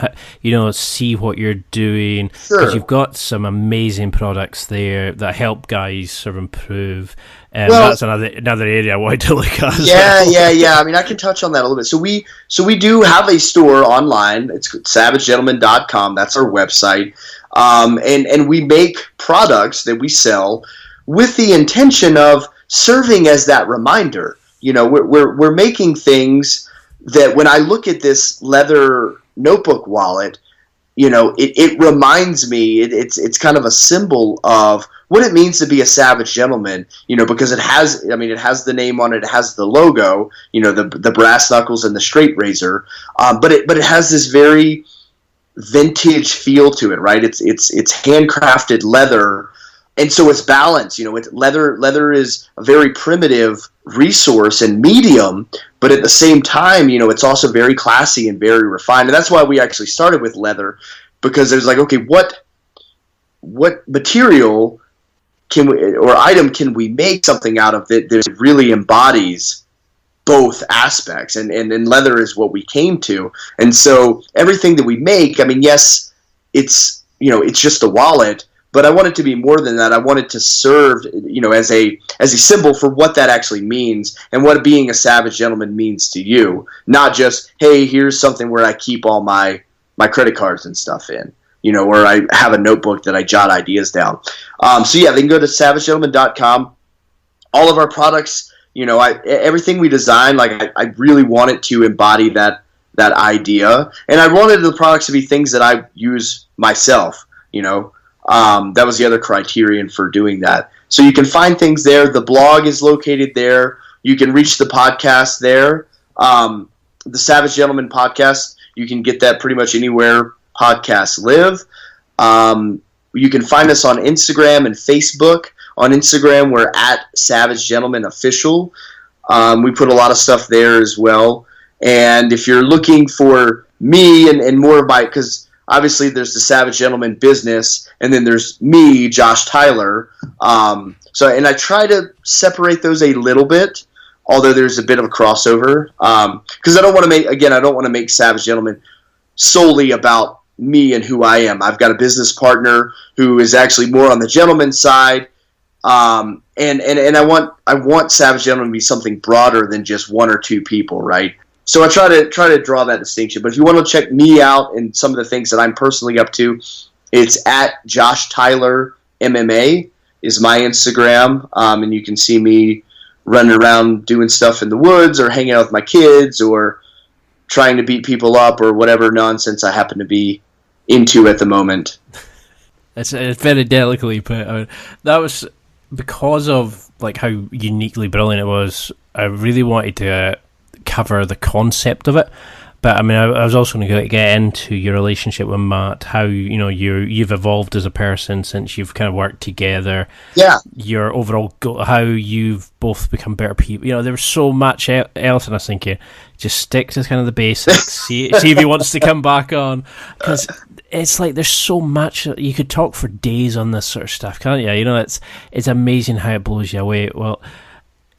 Speaker 4: see what you're doing? Because you've got some amazing products there that help guys sort of improve. That's another area I wanted to look at.
Speaker 3: Yeah. I mean, I can touch on that a little bit. So we do have a store online. It's savagegentleman.com. That's our website. And we make products that we sell with the intention of serving as that reminder. We're making things that when I look at this leather notebook wallet, it reminds me, it's kind of a symbol of what it means to be a savage gentleman, because it has the name on it, it has the logo, the brass knuckles and the straight razor, but it has this very vintage feel to it, right? It's handcrafted leather. And so it's balanced. Leather is a very primitive resource and medium, but at the same time, it's also very classy and very refined. And that's why we actually started with leather, because there's like, okay, what material item can we make something out of that really embodies both aspects? And leather is what we came to. And so everything that we make, I mean, yes, it's just a wallet, but I want it to be more than that. I want it to serve, as a symbol for what that actually means and what being a savage gentleman means to you. Not just, hey, here's something where I keep all my credit cards and stuff in, or I have a notebook that I jot ideas down. They can go to savagegentleman.com. All of our products, everything we design, like I really want it to embody that idea, and I wanted the products to be things that I use myself. That was the other criterion for doing that. So you can find things there. The blog is located there. You can reach the podcast there. The Savage Gentleman podcast, you can get that pretty much anywhere podcasts live. You can find us on Instagram and Facebook. On Instagram, we're at Savage Gentleman Official. We put a lot of stuff there as well. And if you're looking for me and more of my, because obviously there's the Savage Gentleman business, and then there's me, Josh Tyler. And I try to separate those a little bit, although there's a bit of a crossover. Because I don't want to make Savage Gentleman solely about me and who I am. I've got a business partner who is actually more on the gentleman side. And I want Savage Gentleman to be something broader than just one or two people, right? So I try to draw that distinction. But if you want to check me out and some of the things that I'm personally up to, it's at Josh Tyler MMA is my Instagram, and you can see me running around doing stuff in the woods or hanging out with my kids or trying to beat people up or whatever nonsense I happen to be into at the moment.
Speaker 4: It's very delicately put. That was because of like how uniquely brilliant it was. I really wanted to cover the concept of it, but I mean, I was also going to get into your relationship with Matt, how you've evolved as a person since you've kind of worked together.
Speaker 3: Yeah,
Speaker 4: your overall how you've both become better people. There was so much else, and I was thinking, just stick to kind of the basics. see if he wants to come back on, because it's like there's so much you could talk for days on this sort of stuff, can't you? It's amazing how it blows you away. Well,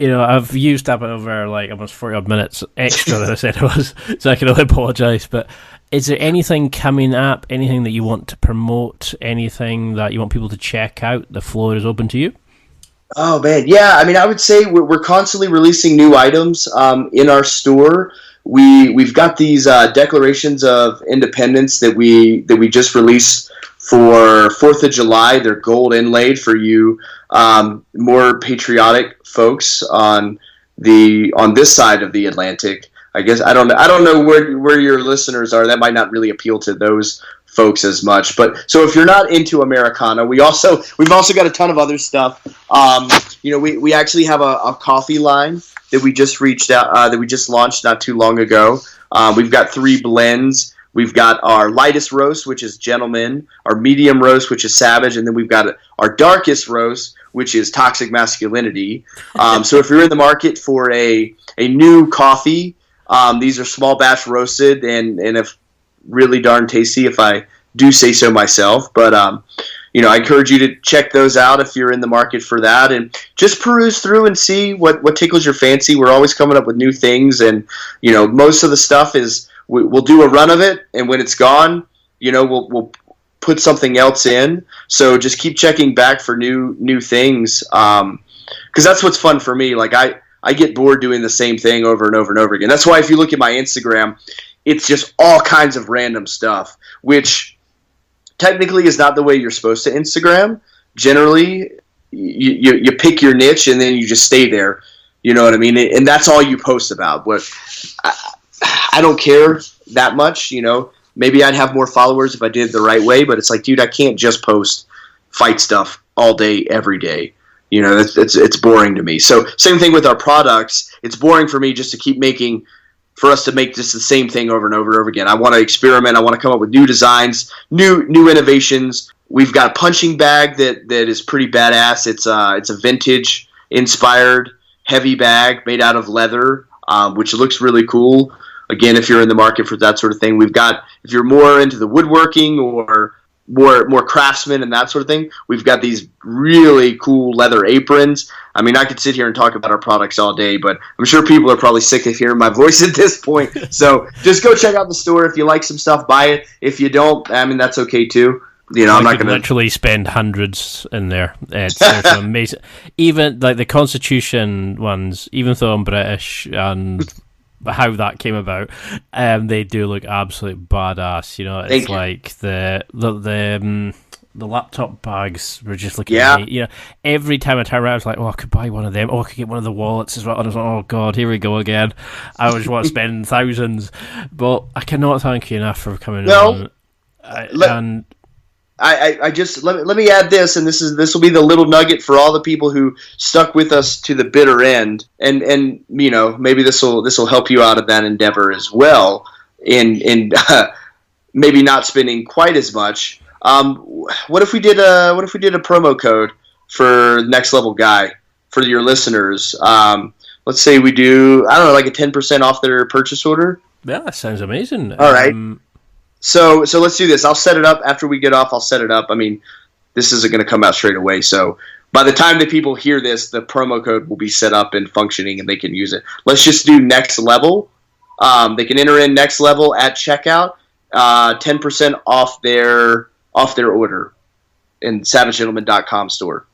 Speaker 4: I've used up over like almost 40 odd minutes extra than I said it was, so I can only apologise. But is there anything coming up, anything that you want to promote, anything that you want people to check out? The floor is open to you.
Speaker 3: Oh man, yeah. I mean, I would say we're constantly releasing new items in our store. We've got these declarations of independence that we just released for 4th of July. They're gold inlaid for you more patriotic folks on this side of the Atlantic. I guess I don't know where your listeners are. That might not really appeal to those folks as much. But so if you're not into Americana, we've also got a ton of other stuff. We actually have a coffee line that we just launched not too long ago. We've got 3 blends. We've got our lightest roast, which is Gentleman, our medium roast, which is Savage, and then we've got our darkest roast, which is Toxic Masculinity. So if you're in the market for a new coffee, these are small batch roasted and if really darn tasty, if I do say so myself. But I encourage you to check those out if you're in the market for that, and just peruse through and see what tickles your fancy. We're always coming up with new things, and most of the stuff is we'll do a run of it, and when it's gone, we'll put something else in. So just keep checking back for new things, because that's what's fun for me. Like I get bored doing the same thing over and over and over again. That's why if you look at my Instagram, it's just all kinds of random stuff, which technically is not the way you're supposed to Instagram. Generally, you pick your niche and then you just stay there. You know what I mean? And that's all you post about. I don't care that much. Maybe I'd have more followers if I did it the right way, but it's like, dude, I can't just post fight stuff all day, every day. It's boring to me. So same thing with our products. It's boring for me just to keep for us to make just the same thing over and over and over again. I want to experiment. I want to come up with new designs, new innovations. We've got a punching bag that is pretty badass. It's a vintage inspired heavy bag made out of leather, which looks really cool. Again, if you're in the market for that sort of thing, we've got, if you're more into the woodworking or more craftsman and that sort of thing, we've got these really cool leather aprons. I mean, I could sit here and talk about our products all day, but I'm sure people are probably sick of hearing my voice at this point. So just go check out the store. If you like some stuff, buy it. If you don't, I mean, that's okay too. I'm not
Speaker 4: could
Speaker 3: going to
Speaker 4: literally spend hundreds in there. There's some amazing, even like the Constitution ones. Even though I'm British and how that came about, they do look absolute badass. It's like the laptop bags were just looking at me. Every time I turn around, I was like, oh, I could buy one of them. Oh, I could get one of the wallets as well. And I was like, oh, God, here we go again. I just want to spend thousands. But I cannot thank you enough for coming on.
Speaker 3: I just let me add this, and this will be the little nugget for all the people who stuck with us to the bitter end, and maybe this will help you out of that endeavor as well, in maybe not spending quite as much. What if we did a promo code for Next Level Guy for your listeners? Let's say we do, I don't know, like a 10% off their purchase order.
Speaker 4: Yeah, that sounds amazing.
Speaker 3: All right. So let's do this. I'll set it up after we get off. I'll set it up. I mean, this isn't going to come out straight away. So by the time that people hear this, the promo code will be set up and functioning, and they can use it. Let's just do Next Level. They can enter in Next Level at checkout. 10% off their order in SavageGentleman.com store.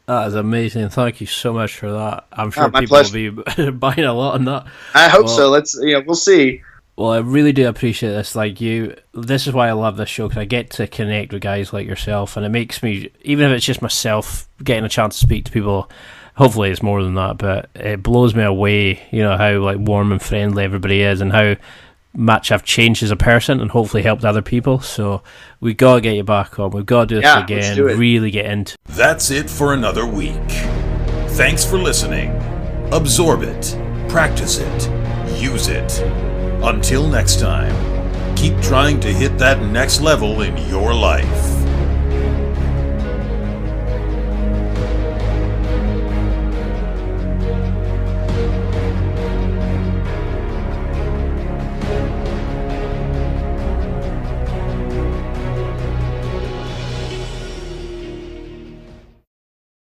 Speaker 4: That is amazing. Thank you so much for that. I'm sure people
Speaker 3: pleasure.
Speaker 4: will be buying a lot on that.
Speaker 3: I hope so. We'll see.
Speaker 4: Well, I really do appreciate this. This is why I love this show, because I get to connect with guys like yourself, and it makes me, even if it's just myself getting a chance to speak to people, hopefully it's more than that, but it blows me away, how warm and friendly everybody is, and how much I've changed as a person, and hopefully helped other people. So we gotta get you back on. We've got to do this again.
Speaker 3: Let's do it.
Speaker 4: Really get into.
Speaker 1: That's it for another week. Thanks for listening. Absorb it, practice it, use it. Until next time, keep trying to hit that next level in your life.